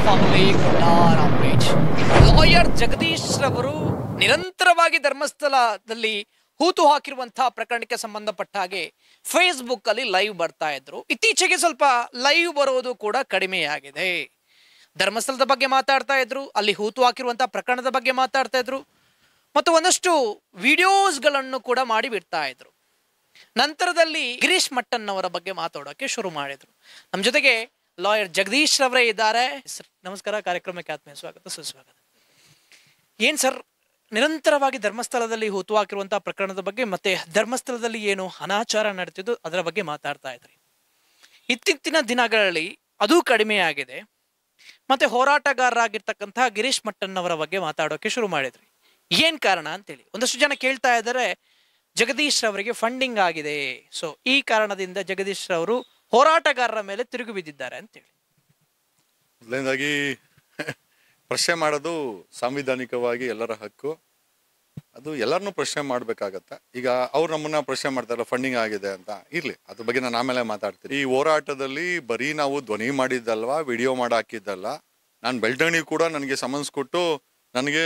Family page. Lawyer Jagadish ರವರು ನಿರಂತರವಾಗಿ ಧರ್ಮಸ್ಥಳದಲ್ಲಿ ಹೂತು ಹಾಕಿರುವಂತಹ ಪ್ರಕರಣಕ್ಕೆ ಸಂಬಂಧಪಟ್ಟ ಹಾಗೆ ಫೇಸ್ಬುಕ್ ಅಲ್ಲಿ ಲೈವ್ ಬರ್ತಾ ಇದ್ರು. ಇತ್ತೀಚೆಗೆ ಸ್ವಲ್ಪ ಲೈವ್ ಬರೋದು ಕೂಡ ಕಡಿಮೆಯಾಗಿದೆ. ಧರ್ಮಸ್ಥಳದ ಬಗ್ಗೆ ಮಾತಾಡ್ತಾ ಇದ್ರು, ಅಲ್ಲಿ ಹೂತು ಹಾಕಿರುವಂತಹ ಪ್ರಕರಣದ ಬಗ್ಗೆ ಮಾತಾಡ್ತಾ ಇದ್ರು, ಮತ್ತು ಒಂದಷ್ಟು ವಿಡಿಯೋಸ್ಗಳನ್ನು ಕೂಡ ಮಾಡಿ ಬಿಡ್ತಾ ಇದ್ರು. ನಂತರದಲ್ಲಿ ಗಿರೀಶ್ ಮಟ್ಟನ್ ಅವರ ಬಗ್ಗೆ ಮಾತಾಡೋಕೆ ಶುರು ಮಾಡಿದ್ರು. ನಮ್ಮ ಜೊತೆಗೆ ಲಾಯರ್ ಜಗದೀಶ್ ರವರೇ ಇದ್ದಾರೆ. ನಮಸ್ಕಾರ, ಕಾರ್ಯಕ್ರಮಕ್ಕೆ ಆತ್ಮೀಯ ಸ್ವಾಗತ, ಸುಸ್ವಾಗತ. ಏನ್ ಸರ್, ನಿರಂತರವಾಗಿ ಧರ್ಮಸ್ಥಳದಲ್ಲಿ ಹೂತು ಹಾಕಿರುವಂತಹ ಪ್ರಕರಣದ ಬಗ್ಗೆ ಮತ್ತೆ ಧರ್ಮಸ್ಥಳದಲ್ಲಿ ಏನು ಅನಾಚಾರ ನಡೆದಿದ್ದು ಅದರ ಬಗ್ಗೆ ಮಾತಾಡ್ತಾ ಇದ್ರಿ. ಇತ್ತೀಚಿನ ದಿನಗಳಲ್ಲಿ ಅದು ಕಡಿಮೆಯಾಗಿದೆ. ಮತ್ತೆ ಹೋರಾಟಗಾರರಾಗಿರ್ತಕ್ಕಂತಹ ಗಿರೀಶ್ ಮಟ್ಟನ್ ಅವರ ಬಗ್ಗೆ ಮಾತಾಡೋಕೆ ಶುರು ಮಾಡಿದ್ರಿ. ಏನ್ ಕಾರಣ ಅಂತೇಳಿ ಒಂದಷ್ಟು ಜನ ಕೇಳ್ತಾ ಇದ್ದಾರೆ. ಜಗದೀಶ್ ರವರಿಗೆ ಫಂಡಿಂಗ್ ಆಗಿದೆ, ಸೊ ಈ ಕಾರಣದಿಂದ ಜಗದೀಶ್ ರವರು ಹೋರಾಟಗಾರರ ಮೇಲೆ ತಿರುಗಿ ಬಿದ್ದಿದ್ದಾರೆ ಅಂತೇಳಿ. ಮೊದಲನೇದಾಗಿ ಪ್ರಶ್ನೆ ಮಾಡೋದು ಸಾಂವಿಧಾನಿಕವಾಗಿ ಎಲ್ಲರ ಹಕ್ಕು. ಅದು ಎಲ್ಲರನ್ನೂ ಪ್ರಶ್ನೆ ಮಾಡ್ಬೇಕಾಗತ್ತೆ. ಈಗ ಅವ್ರು ನಮ್ಮನ್ನ ಪ್ರಶ್ನೆ ಮಾಡ್ತಾರಲ್ಲ ಫಂಡಿಂಗ್ ಆಗಿದೆ ಅಂತ, ಇರ್ಲಿ, ಅದ್ರ ಬಗ್ಗೆ ನಾನು ಆಮೇಲೆ ಮಾತಾಡ್ತೀನಿ. ಈ ಹೋರಾಟದಲ್ಲಿ ಬರೀ ನಾವು ಧ್ವನಿ ಮಾಡಿದ್ದಲ್ವಾ, ವಿಡಿಯೋ ಮಾಡಿ ಹಾಕಿದ್ದಲ್ಲ. ನಾನು ಬೆಳ್ತಂಗಡಿ ಕೂಡ ನನಗೆ ಸಮನ್ಸ್ ಕೊಟ್ಟು ನನಗೆ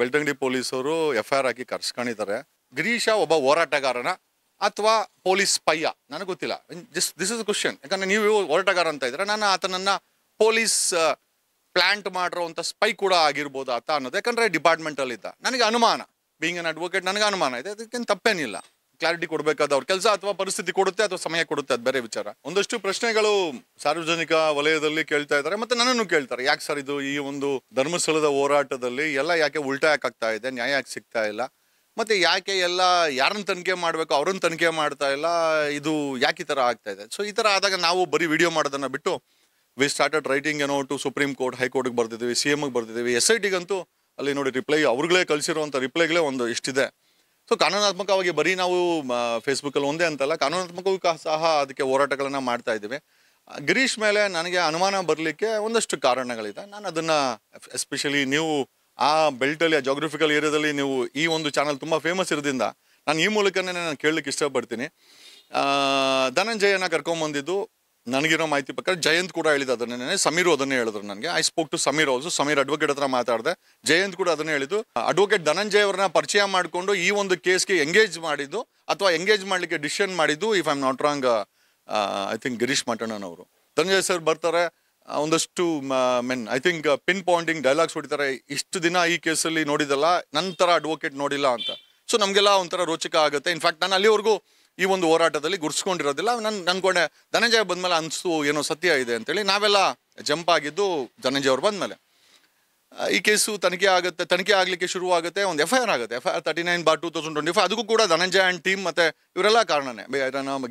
ಬೆಳ್ತಂಗಡಿ ಪೊಲೀಸರು FIR ಹಾಕಿ ಕರ್ಸ್ಕೊಂಡಿದ್ದಾರೆ. ಗಿರೀಶ ಒಬ್ಬ ಹೋರಾಟಗಾರನ ಅಥವಾ ಪೊಲೀಸ್ ಸ್ಪೈಯ ನನಗೆ ಗೊತ್ತಿಲ್ಲ. This is question. ಯಾಕಂದ್ರೆ ನೀವು ಹೋರಾಟಗಾರ ಅಂತ ಇದ್ರೆ ನಾನು ಆತನನ್ನ ಪೊಲೀಸ್ ಪ್ಲಾಂಟ್ ಮಾಡಿರೋಂಥ ಸ್ಪೈ ಕೂಡ ಆಗಿರ್ಬೋದು ಆತ ಅನ್ನೋದು. ಯಾಕಂದ್ರೆ ಡಿಪಾರ್ಟ್ಮೆಂಟ್ ಅಲ್ಲಿ ಇದ್ದ. ನನಗೆ ಅನುಮಾನ, ಬೀಯಿಂಗ್ ಅನ್ ಅಡ್ವೊಕೇಟ್ ನನಗೆ ಅನುಮಾನ ಇದೆ. ಅದಕ್ಕೇನು ತಪ್ಪೇನಿಲ್ಲ. ಕ್ಲಾರಿಟಿ ಕೊಡಬೇಕಾದ ಅವ್ರ ಕೆಲಸ ಅಥವಾ ಪರಿಸ್ಥಿತಿ ಕೊಡುತ್ತೆ ಅಥವಾ ಸಮಯ ಕೊಡುತ್ತೆ, ಅದು ಬೇರೆ ವಿಚಾರ. ಒಂದಷ್ಟು ಪ್ರಶ್ನೆಗಳು ಸಾರ್ವಜನಿಕ ವಲಯದಲ್ಲಿ ಕೇಳ್ತಾ ಇದ್ದಾರೆ, ಮತ್ತೆ ನನ್ನನ್ನು ಕೇಳ್ತಾರೆ. ಯಾಕೆ ಸರ್ ಇದು ಈ ಒಂದು ಧರ್ಮಸ್ಥಳದ ಹೋರಾಟದಲ್ಲಿ ಎಲ್ಲ ಯಾಕೆ ಉಲ್ಟಾ ಯಾಕೆ ಆಗ್ತಾ ಇದೆ, ನ್ಯಾಯ ಯಾಕೆ ಸಿಗ್ತಾ ಇಲ್ಲ, ಮತ್ತೆ ಯಾಕೆ ಎಲ್ಲ ಯಾರನ್ನ ತನಿಖೆ ಮಾಡಬೇಕು ಅವ್ರನ್ನ ತನಿಖೆ ಮಾಡ್ತಾ ಇಲ್ಲ, ಇದು ಯಾಕೆ ಈ ಥರ ಆಗ್ತಾ ಇದೆ. ಸೊ ಈ ಥರ ಆದಾಗ ನಾವು ಬರೀ ವಿಡಿಯೋ ಮಾಡೋದನ್ನ ಬಿಟ್ಟು we started writing to supreme court, ಹೈಕೋರ್ಟ್ಗೆ ಬರ್ತಿದ್ದೀವಿ, CMಗೆ ಬರ್ತಿದ್ದೀವಿ, SITಗಂತೂ ಅಲ್ಲಿ ನೋಡಿ ರಿಪ್ಲೈ ಅವ್ರುಗಳೇ ಕಳಿಸಿರುವಂಥ ರಿಪ್ಲೈಗಳೇ ಒಂದು ಇಷ್ಟಿದೆ. ಸೊ ಕಾನೂನಾತ್ಮಕವಾಗಿ ಬರೀ ನಾವು ಫೇಸ್ಬುಕ್ಕಲ್ಲಿ ಒಂದೇ ಅಂತಲ್ಲ, ಕಾನೂನಾತ್ಮಕವೂ ಸಹ ಅದಕ್ಕೆ ಹೋರಾಟಗಳನ್ನು ಮಾಡ್ತಾ ಇದ್ದೀವಿ. ಗಿರೀಶ್ ಮೇಲೆ ನನಗೆ ಅನುಮಾನ ಬರಲಿಕ್ಕೆ ಒಂದಷ್ಟು ಕಾರಣಗಳಿದೆ. ನಾನು ಅದನ್ನು ಎಸ್ಪೆಷಲಿ ನೀವು ಆ ಬೆಲ್ಟಲ್ಲಿ, ಆ ಜಾಗ್ರಫಿಕಲ್ ಏರಿಯಾದಲ್ಲಿ ನೀವು ಈ ಒಂದು ಚಾನಲ್ ತುಂಬ ಫೇಮಸ್ ಇರೋದ್ರಿಂದ ನಾನು ಈ ಮೂಲಕನೇ ನಾನು ಕೇಳಲಿಕ್ಕೆ ಇಷ್ಟಪಡ್ತೀನಿ. ಧನಂಜಯನ ಕರ್ಕೊಂಬಂದಿದ್ದು ನನಗಿರೋ ಮಾಹಿತಿ ಪ್ರಕಾರ ಜಯಂತ್ ಕೂಡ ಹೇಳಿದ ಅದನ್ನೇ, ಸಮೀರು ಅದನ್ನೇ ಹೇಳಿದ್ರು ನನಗೆ. I spoke to Sameer also. Sameer advocate ಹತ್ರ ಮಾತಾಡಿದೆ, ಜಯಂತ್ ಕೂಡ ಅದನ್ನೇ ಹೇಳಿದ್ದು. ಅಡ್ವೊಕೇಟ್ ಧನಂಜಯ್ ಅವ್ರನ್ನ ಪರಿಚಯ ಮಾಡಿಕೊಂಡು ಈ ಒಂದು ಕೇಸ್ಗೆ ಎಂಗೇಜ್ ಮಾಡಿದ್ದು ಅಥವಾ ಎಂಗೇಜ್ ಮಾಡಲಿಕ್ಕೆ ಡಿಸಿಷನ್ ಮಾಡಿದ್ದು, if I am not wrong, I think Girish Mattannan ಅವರು. ಧನಂಜಯ್ ಸರ್ ಬರ್ತಾರೆ, ಒಂದಷ್ಟು I think pinpointing dialogues ಹೊಡಿತಾರೆ. ಇಷ್ಟು ದಿನ ಈ ಕೇಸಲ್ಲಿ ನೋಡಿದಲ್ಲ, ನಂತರ ಅಡ್ವೊಕೇಟ್ ನೋಡಿಲ್ಲ ಅಂತ. ಸೊ ನಮಗೆಲ್ಲ ಒಂಥರ ರೋಚಕ ಆಗುತ್ತೆ. ಇನ್ಫ್ಯಾಕ್ಟ್ ನಾನು ಅಲ್ಲಿವರೆಗೂ ಈ ಒಂದು ಹೋರಾಟದಲ್ಲಿ ಗುರ್ಸ್ಕೊಂಡಿರೋದಿಲ್ಲ. ನಾನು ಅನ್ಕೊಂಡೆ ಧನಂಜಯ ಬಂದ್ಮೇಲೆ ಅನಿಸ್ತು ಏನೋ ಸತ್ಯ ಇದೆ ಅಂತೇಳಿ. ನಾವೆಲ್ಲ ಜಂಪ್ ಆಗಿದ್ದು ಧನಂಜಯ ಅವ್ರು ಬಂದ್ಮೇಲೆ. ಈ ಕೇಸು ತನಿಖೆ ಆಗಲಿಕ್ಕೆ ಶುರು ಆಗುತ್ತೆ. ಒಂದು FIR ಆಗುತ್ತೆ, FIR 39/2025. ಅದಕ್ಕೂ ಕೂಡ ಧನಂಜಯ ಆ್ಯಂಡ್ ಟೀಮ್ ಮತ್ತೆ ಇವರೆಲ್ಲ ಕಾರಣನೇ.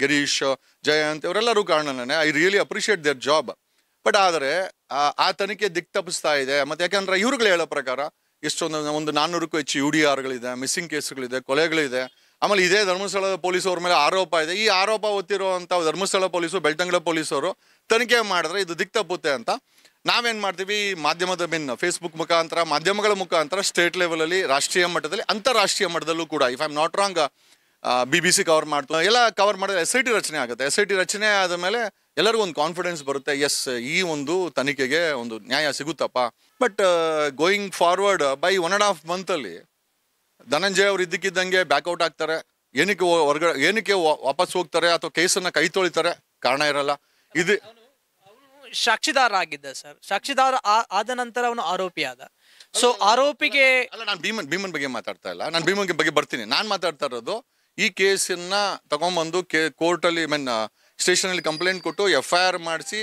ಗಿರೀಶ್, ಜಯಂತ್ ಇವರೆಲ್ಲರೂ ಕಾರಣನೇ. I really appreciate their job. But ಆದರೆ ಆ ತನಿಖೆ ದಿಕ್ ತಪ್ಪಿಸ್ತಾ ಇದೆ. ಮತ್ತೆ ಯಾಕಂದ್ರೆ ಇವ್ರುಗಳು ಹೇಳೋ ಪ್ರಕಾರ ಒಂದು 400ಕ್ಕೂ ಹೆಚ್ಚು UDRಗಳಿದೆ, ಮಿಸ್ಸಿಂಗ್ ಕೇಸ್ಗಳಿದೆ, ಕೊಲೆಗಳಿದೆ. ಆಮೇಲೆ ಇದೇ ಧರ್ಮಸ್ಥಳದ ಪೊಲೀಸವ್ರ ಮೇಲೆ ಆರೋಪ ಇದೆ. ಈ ಆರೋಪ ಹೊತ್ತಿರುವಂಥ ಧರ್ಮಸ್ಥಳ ಪೊಲೀಸರು, ಬೆಳ್ತಂಗಡ ಪೊಲೀಸರು ತನಿಖೆ ಮಾಡಿದ್ರೆ ಇದು ದಿಕ್ ತಪ್ಪುತ್ತೆ ಅಂತ ನಾವೇನು ಮಾಡ್ತೀವಿ, ಮಾಧ್ಯಮದ ಫೇಸ್ಬುಕ್ ಮುಖಾಂತರ, ಮಾಧ್ಯಮಗಳ ಮುಖಾಂತರ ಸ್ಟೇಟ್ ಲೆವೆಲಲ್ಲಿ, ರಾಷ್ಟ್ರೀಯ ಮಟ್ಟದಲ್ಲಿ, ಅಂತಾರಾಷ್ಟ್ರೀಯ ಮಟ್ಟದಲ್ಲೂ ಕೂಡ, if I am not wrong, BBC cover ಮಾಡ್ತಾರೆ, ಎಲ್ಲ ಕವರ್ ಮಾಡಿದ್ರೆ SIT ರಚನೆ ಆಗುತ್ತೆ. SIT ರಚನೆ ಆದ ಮೇಲೆ ಎಲ್ಲರಿಗೂ ಒಂದು ಕಾನ್ಫಿಡೆನ್ಸ್ ಬರುತ್ತೆ, ಎಸ್ ಈ ಒಂದು ತನಿಖೆಗೆ ಒಂದು ನ್ಯಾಯ ಸಿಗುತ್ತಪ್ಪ. ಬಟ್ ಗೋಯಿಂಗ್ ಫಾರ್ವರ್ಡ್ ಬೈ 1.5 ಮಂತಲ್ಲಿ ಧನಂಜಯ ಅವ್ರು ಇದ್ದಕ್ಕಿದ್ದಂಗೆ ಬ್ಯಾಕ್ಔಟ್ ಆಗ್ತಾರೆ. ಏನಕ್ಕೆ ವಾಪಸ್ ಹೋಗ್ತಾರೆ ಅಥವಾ ಕೇಸನ್ನ ಕೈ ತೊಳಿತಾರೆ, ಕಾರಣ ಇರಲ್ಲ. ಇದು ಸಾಕ್ಷಿದಾರ ಆಗಿದ್ದ ಸರ್, ಸಾಕ್ಷಿದಾರ ಆದ ನಂತರ ಅವನು ಆರೋಪಿ ಆದ. ಸೊ ಆರೋಪಿಗೆ ಅಲ್ಲ, ನಾನು ಭೀಮನ್ ಬಗ್ಗೆ ಮಾತಾಡ್ತಾ ಇಲ್ಲ, ನಾನು ಭೀಮನ್ ಬಗ್ಗೆ ಬರ್ತೀನಿ. ನಾನು ಮಾತಾಡ್ತಾ ಇರೋದು ಈ ಕೇಸನ್ನ ತಗೊಂಡ್ಬಂದು ಕೋರ್ಟಲ್ಲಿ ಸ್ಟೇಷನಲ್ಲಿ ಕಂಪ್ಲೇಂಟ್ ಕೊಟ್ಟು FIR ಮಾಡಿಸಿ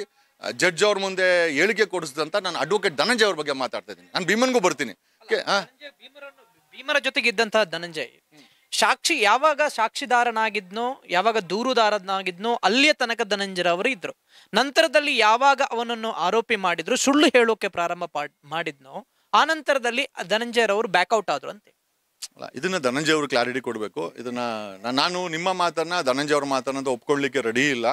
ಜಡ್ಜ್ ಅವ್ರ ಮುಂದೆ ಹೇಳಿಕೆ ಕೊಡಿಸಿದಂತ ನಾನು ಅಡ್ವೊಕೇಟ್ ಧನಂಜಯ್ ಅವ್ರ ಬಗ್ಗೆ ಮಾತಾಡ್ತಾ ಇದ್ದೀನಿ. ನಾನು ಭೀಮನ್ಗೂ ಬರ್ತೀನಿ. ಭೀಮರ ಜೊತೆಗೆ ಇದ್ದಂತಹ ಧನಂಜಯ್ ಯಾವಾಗ ಸಾಕ್ಷಿದಾರನಾಗಿದ್ನೋ, ಯಾವಾಗ ದೂರುದಾರನಾಗಿದ್ನೋ ಅಲ್ಲಿಯ ತನಕ ಧನಂಜಯ್ ಅವರು ಇದ್ರು. ನಂತರದಲ್ಲಿ ಯಾವಾಗ ಅವನನ್ನು ಆರೋಪಿ ಮಾಡಿದ್ರು, ಸುಳ್ಳು ಹೇಳೋಕೆ ಪ್ರಾರಂಭ ಮಾಡಿದ್ನೋ, ಆ ನಂತರದಲ್ಲಿ ಧನಂಜಯ್ ಅವರು ಬ್ಯಾಕ್ಔಟ್ ಆದ್ರು ಅಂತೆ. ಅಲ್ಲ, ಇದನ್ನ ಧನಂಜಯ್ ಅವರು ಕ್ಲಾರಿಟಿ ಕೊಡಬೇಕು. ಇದನ್ನ ನಾನು ನಿಮ್ಮ ಮಾತನ್ನ ಧನಂಜಯ್ ಅವ್ರ ಮಾತನ್ನ ಒಪ್ಕೊಳ್ಳಿಕ್ಕೆ ರೆಡಿ ಇಲ್ಲ.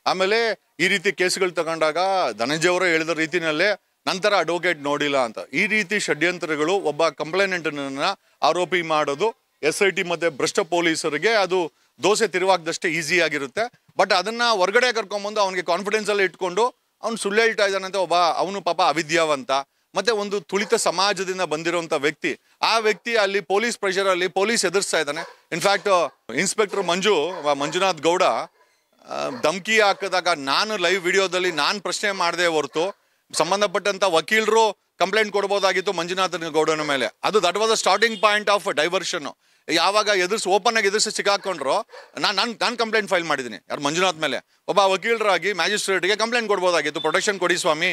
ಆಮೇಲೆ ಈ ರೀತಿ ಕೇಸ್ಗಳು ತಗೊಂಡಾಗ ಧನಂಜಯ್ ಅವರು ಹೇಳಿದ ರೀತಿನಲ್ಲೇ ನಂತರ ಅಡ್ವೊಕೇಟ್ ನೋಡಿಲ್ಲ ಅಂತ, ಈ ರೀತಿ ಷಡ್ಯಂತ್ರಗಳು ಒಬ್ಬ ಕಂಪ್ಲೇನೆಂಟ್ನ ಆರೋಪಿ ಮಾಡೋದು SIT ಮತ್ತೆ ಭ್ರಷ್ಟ ಪೊಲೀಸರಿಗೆ ಅದು ದೋಸೆ ತಿರುವಾಗದಷ್ಟೇ ಈಸಿ ಆಗಿರುತ್ತೆ. ಬಟ್ ಅದನ್ನ ಹೊರಗಡೆ ಕರ್ಕೊಂಡ್ಬಂದು ಅವನಿಗೆ ಕಾನ್ಫಿಡೆನ್ಸ್ ಅಲ್ಲಿ ಇಟ್ಕೊಂಡು ಅವ್ನು ಸುಳ್ಳು ಹೇಳ್ತಾ ಇದ್ದಾನಂತೆ. ಒಬ್ಬ ಅವನು ಪಾಪ ಅವಿದ್ಯಾವಂತ, ಮತ್ತೆ ಒಂದು ತುಳಿತ ಸಮಾಜದಿಂದ ಬಂದಿರುವಂತ ವ್ಯಕ್ತಿ. ಆ ವ್ಯಕ್ತಿ ಅಲ್ಲಿ ಪೊಲೀಸ್ ಪ್ರೆಷರ್ ಅಲ್ಲಿ ಪೊಲೀಸ್ ಎದುರಿಸ್ತಾ ಇದ್ದಾನೆ. ಇನ್ಫ್ಯಾಕ್ಟ್ ಇನ್ಸ್ಪೆಕ್ಟರ್ ಮಂಜುನಾಥ್ ಗೌಡ ಧಮ್ಕಿ ಹಾಕಿದಾಗ ನಾನು ಲೈವ್ ವಿಡಿಯೋದಲ್ಲಿ ನಾನು ಪ್ರಶ್ನೆ ಮಾಡಿದೆ ಹೊರತು ಸಂಬಂಧಪಟ್ಟಂತ ವಕೀಲರು ಕಂಪ್ಲೇಂಟ್ ಕೊಡ್ಬೋದಾಗಿತ್ತು ಮಂಜುನಾಥ್ ಗೌಡನ ಮೇಲೆ. ಅದು that was the starting point of diversion. ಯಾವಾಗ ಓಪನ್ ಆಗಿ ಎದುರಿಸಿ ಸಿಕ್ಕಾಕೊಂಡ್ರು ನಾನು ಕಂಪ್ಲೇಂಟ್ ಫೈಲ್ ಮಾಡಿದ್ದೀನಿ ಯಾರು ಮಂಜುನಾಥ್ ಮೇಲೆ. ಒಬ್ಬ ವಕೀಲರಾಗಿ ಮ್ಯಾಜಿಸ್ಟ್ರೇಟ್ಗೆ ಕಂಪ್ಲೇಂಟ್ ಕೊಡ್ಬೋದಾಗಿತ್ತು, ಪ್ರೊಟೆಕ್ಷನ್ ಕೊಡಿ ಸ್ವಾಮಿ,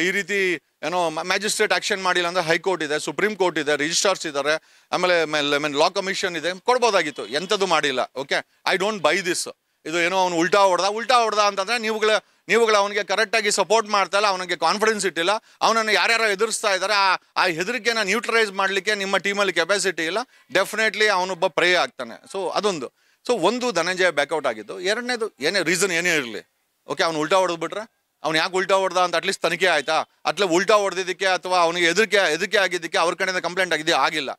ಈ ರೀತಿ ಏನೋ ಮ್ಯಾಜಿಸ್ಟ್ರೇಟ್ ಆಕ್ಷನ್ ಮಾಡಿಲ್ಲ ಅಂದ್ರೆ ಹೈಕೋರ್ಟ್ ಇದೆ, ಸುಪ್ರೀಂ ಕೋರ್ಟ್ ಇದೆ, ರಿಜಿಸ್ಟ್ರಾರ್ಸ್ ಇದ್ದಾರೆ, ಆಮೇಲೆ ಲಾ ಕಮಿಷನ್ ಇದೆ, ಕೊಡ್ಬೋದಾಗಿತ್ತು. ಎಂಥದ್ದು ಮಾಡಿಲ್ಲ. Okay, I don't by this. ಇದು ಏನೋ ಅವ್ನು ಉಲ್ಟಾ ಹೊಡೆದ ಅಂತಂದ್ರೆ ನೀವುಗಳು ಅವನಿಗೆ ಕರೆಕ್ಟಾಗಿ ಸಪೋರ್ಟ್ ಮಾಡ್ತಾ ಇಲ್ಲ, ಅವನಿಗೆ ಕಾನ್ಫಿಡೆನ್ಸ್ ಇಟ್ಟಿಲ್ಲ, ಅವನನ್ನು ಯಾರ್ಯಾರು ಎದುರಿಸ್ತಾ ಇದ್ದಾರೆ ಆ ಹೆದರಿಕೆನ ನ್ಯೂಟ್ರಲೈಸ್ ಮಾಡಲಿಕ್ಕೆ ನಿಮ್ಮ ಟೀಮಲ್ಲಿ ಕೆಪಾಸಿಟಿ ಇಲ್ಲ. ಡೆಫಿನೆಟ್ಲಿ ಅವನೊಬ್ಬ ಪ್ರೇ ಆಗ್ತಾನೆ. ಒಂದು ಧನಂಜಯ ಬ್ಯಾಕ್ಔಟ್ ಆಗಿದ್ದು. ಎರಡನೇದು ರೀಸನ್ ಏನೇ ಇರಲಿ, ಓಕೆ, ಅವ್ನು ಉಲ್ಟಾ ಹೊಡೆದ್ಬಿಟ್ರೆ ಅವ್ನು ಯಾಕೆ ಉಲ್ಟಾ ಹೊಡೆದ ಅಂತ ಅಟ್ಲೀಸ್ಟ್ ತನಿಖೆ ಆಯ್ತಾ? ಉಲ್ಟಾ ಹೊಡೆದಿದ್ದಕ್ಕೆ ಅಥವಾ ಅವನಿಗೆ ಹೆದರಿಕೆ ಆಗಿದ್ದಕ್ಕೆ ಅವ್ರ ಕಡೆಯಿಂದ ಕಂಪ್ಲೇಂಟ್ ಆಗಿಲ್ಲ.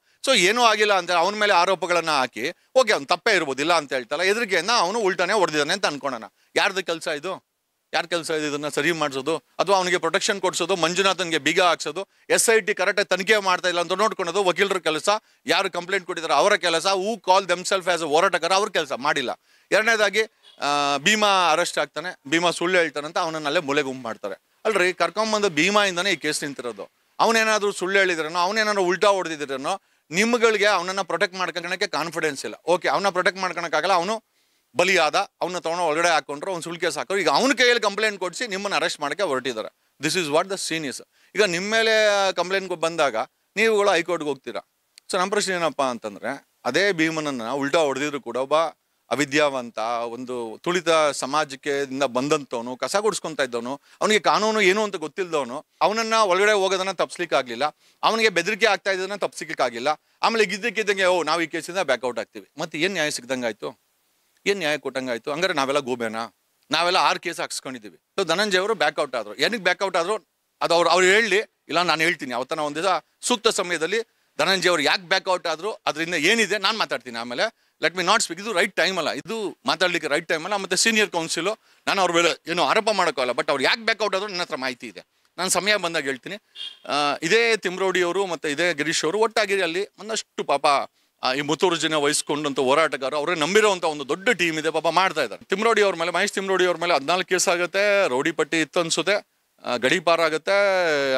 ಏನೂ ಆಗಿಲ್ಲ ಅಂತ ಅವನ ಮೇಲೆ ಆರೋಪಗಳನ್ನ ಹಾಕಿ ಓಕೆ ಅವ್ನು ತಪ್ಪೇ ಇರ್ಬೋದು, ಇಲ್ಲ ಅಂತ ಹೇಳ್ತಲ್ಲ, ಹೆದರಿಕೆಯಿಂದ ಅವನು ಉಲ್ಟಾನೇ ಹೊಡೆದಿದ್ದಾನೆ ಅಂತ ಅನ್ಕೊಳ್ಳೋಣ. ಯಾರ್ದು ಕೆಲಸ ಇದು? ಯಾರ ಕೆಲಸ ಇದು? ಇದನ್ನ ಸರಿ ಮಾಡಿಸೋದು ಅಥವಾ ಅವನಿಗೆ ಪ್ರೊಟೆಕ್ಷನ್ ಕೊಡಿಸೋದು, ಮಂಜುನಾಥನ್ಗೆ ಬೀಗ ಹಾಕ್ಸೋದು, SIT ಕರೆಕ್ಟಾಗಿ ತನಿಖೆ ಮಾಡ್ತಾ ಇಲ್ಲ ಅಂತ ನೋಡ್ಕೊಳೋದು ವಕೀಲರ ಕೆಲಸ. ಯಾರು ಕಂಪ್ಲೇಂಟ್ ಕೊಟ್ಟಿದ್ದಾರೆ ಅವರ ಕೆಲಸ. ಹೂ ಕಾಲ್ ದೆಮ್ಸೆಲ್ಫ್ ಆಸ್ ಅ ಹೋರಾಟಗಾರ ಅವ್ರ ಕೆಲಸ ಮಾಡಿಲ್ಲ. ಎರಡನೇದಾಗಿ ಭೀಮಾ ಅರೆಸ್ಟ್ ಆಗ್ತಾನೆ, ಭೀಮಾ ಸುಳ್ಳು ಹೇಳ್ತಾನಂತ ಅವನನ್ನಲ್ಲೇ ಮೂಲೆ ಗುಂಪು ಮಾಡ್ತಾರೆ. ಅಲ್ರಿ, ಕರ್ಕೊಂಬಂದು ಭೀಮಾಯಿಂದನೇ ಈ ಕೇಸ್ ನಿಂತಿರೋದು. ಅವನೇನಾದ್ರೂ ಸುಳ್ಳು ಹೇಳಿದ್ರೇನೋ, ಅವನೇನಾದ್ರು ಉಲ್ಟಾ ಹೊಡೆದಿದ್ರೇನೋ, ನಿಮ್ಗಳಿಗೆ ಅವನನ್ನ ಪ್ರೊಟೆಕ್ಟ್ ಮಾಡ್ಕೊಳಕ್ಕೆ ಕಾನ್ಫಿಡೆನ್ಸ್ ಇಲ್ಲ. ಓಕೆ, ಅವನ್ನ ಪ್ರೊಟೆಕ್ಟ್ ಮಾಡ್ಕೊಳಕ್ಕಾಗಲ್ಲ, ಅವನು ಬಲಿಯಾದ, ಅವನ್ನ ತಗೊಂಡು ಒಳಗಡೆ ಹಾಕೊಂಡ್ರು, ಅವ್ನು ಸುಳ್ಳು ಕೇಸ್ ಹಾಕೋರು. ಈಗ ಅವನ ಕೈಯಲ್ಲಿ ಕಂಪ್ಲೇಂಟ್ ಕೊಡಿಸಿ ನಿಮ್ಮನ್ನು ಅರೆಸ್ಟ್ ಮಾಡೋಕ್ಕೆ ಹೊರಟಿದ್ದಾರೆ. This is what the scene is. ಈಗ ನಿಮ್ಮ ಮೇಲೆ ಕಂಪ್ಲೇಂಟ್ ಬಂದಾಗ ನೀವುಗಳು ಹೈಕೋರ್ಟ್ಗೆ ಹೋಗ್ತೀರಾ. ನಮ್ಮ ಪ್ರಶ್ನೆ ಏನಪ್ಪಾ ಅಂತಂದ್ರೆ, ಅದೇ ಭೀಮನನ್ನ ಉಲ್ಟಾ ಹೊಡೆದಿದ್ರು ಕೂಡ ಒಬ್ಬ ಅವಿದ್ಯಾವಂತ, ಒಂದು ತುಳಿತ ಸಮಾಜಕ್ಕೆ ಬಂದಂತವನು, ಕಸ ಗುಡಿಸ್ಕೊಂತ ಇದ್ದವನು, ಅವನಿಗೆ ಕಾನೂನು ಏನು ಅಂತ ಗೊತ್ತಿಲ್ಲದವನು, ಅವನನ್ನ ಒಳಗಡೆ ಹೋಗೋದನ್ನ ತಪ್ಪಿಸ್ಲಿಕ್ಕೆ ಆಗ್ಲಿಲ್ಲ, ಅವನಿಗೆ ಬೆದರಿಕೆ ಆಗ್ತಾ ಇದ್ದದನ್ನ ತಪ್ಪಿಸ್ಲಿಕ್ಕೆ ಆಗಿಲ್ಲ. ಆಮೇಲೆ ಗಿದ್ದಕ್ಕಿದ್ದಂಗೆ ನಾವು ಈ ಕೇಸಿಂದ ಬ್ಯಾಕ್ಔಟ್ ಆಗ್ತೀವಿ. ಮತ್ತೆ ಏನ್ ನ್ಯಾಯ ಸಿಗ್ದಂಗಾಯ್ತು? ಏನ್ ನ್ಯಾಯ ಕೊಟ್ಟಂಗಾಯ್ತು? ಹಂಗಾರೆ ನಾವೆಲ್ಲ ಗೋಬೇನಾ? ನಾವೆಲ್ಲ 6 ಕೇಸ್ ಹಾಕ್ಸ್ಕೊಂಡಿದ್ದೀವಿ. ಧನಂಜಯ ಅವರು ಬ್ಯಾಕ್ಔಟ್ ಆದ್ರು. ಏನಕ್ಕೆ ಬ್ಯಾಕ್ಔಟ್ ಆದ್ರು ಅದು ಅವ್ರು ಹೇಳಿ, ಇಲ್ಲ ನಾನು ಹೇಳ್ತೀನಿ. ಅವತ್ತನ ಒಂದ್ ದಿವಸ ಸೂಕ್ತ ಸಮಯದಲ್ಲಿ ಧನಂಜಯ ಅವರು ಯಾಕೆ ಬ್ಯಾಕ್ಔಟ್ ಆದ್ರು, ಅದರಿಂದ ಏನಿದೆ ನಾನು ಮಾತಾಡ್ತೀನಿ. ಆಮೇಲೆ ಲೆಟ್ ಮಿ ನಾಟ್ ಸ್ಪೀಕ್. ಇದು ರೈಟ್ ಟೈಮ್ ಅಲ್ಲ, ಇದು ಮಾತಾಡ್ಲಿಕ್ಕೆ ರೈಟ್ ಟೈಮ್ ಅಲ್ಲ. ಮತ್ತೆ ಸೀನಿಯರ್ ಕೌನ್ಸಿಲ್, ನಾನು ಅವ್ರ ಮೇಲೆ ಏನು ಆರೋಪ ಮಾಡೋಕ್ಕಲ್ಲ, ಬಟ್ ಅವ್ರು ಯಾಕೆ ಬ್ಯಾಕ್ಔಟ್ ಆದ್ರು ನನ್ನ ಹತ್ರ ಮಾಹಿತಿ ಇದೆ. ನಾನು ಸಮಯ ಬಂದಾಗ ಹೇಳ್ತೀನಿ. ಇದೇ ತಿಮ್ರೋಡಿ ಅವರು ಮತ್ತೆ ಇದೇ ಗಿರೀಶ್ ಅವರು ಒಟ್ಟಾಗಿ ಅಲ್ಲಿ ಒಂದಷ್ಟು ಪಾಪ ಈ ಮುತ್ತೂರು ಜನ ವಹಿಸ್ಕೊಂಡಂತ ಹೋರಾಟಗಾರರು ಅವರೇ ನಂಬಿರುವಂತ ಒಂದು ದೊಡ್ಡ ಟೀಮ್ ಇದೆ, ಪಾಪ ಮಾಡ್ತಾ ಇದ್ದಾರೆ. ತಿಮ್ರೋಡಿ ಅವ್ರ ಮೇಲೆ, ಮಹೇಶ್ ತಿಮ್ರೋಡಿ ಅವ್ರ ಮೇಲೆ 14 ಕೇಸ್ ಆಗುತ್ತೆ, ರೌಡಿ ಪಟ್ಟಿ ಇತ್ತು ಅನ್ಸುತ್ತೆ, ಗಡೀಪಾರ ಆಗುತ್ತೆ,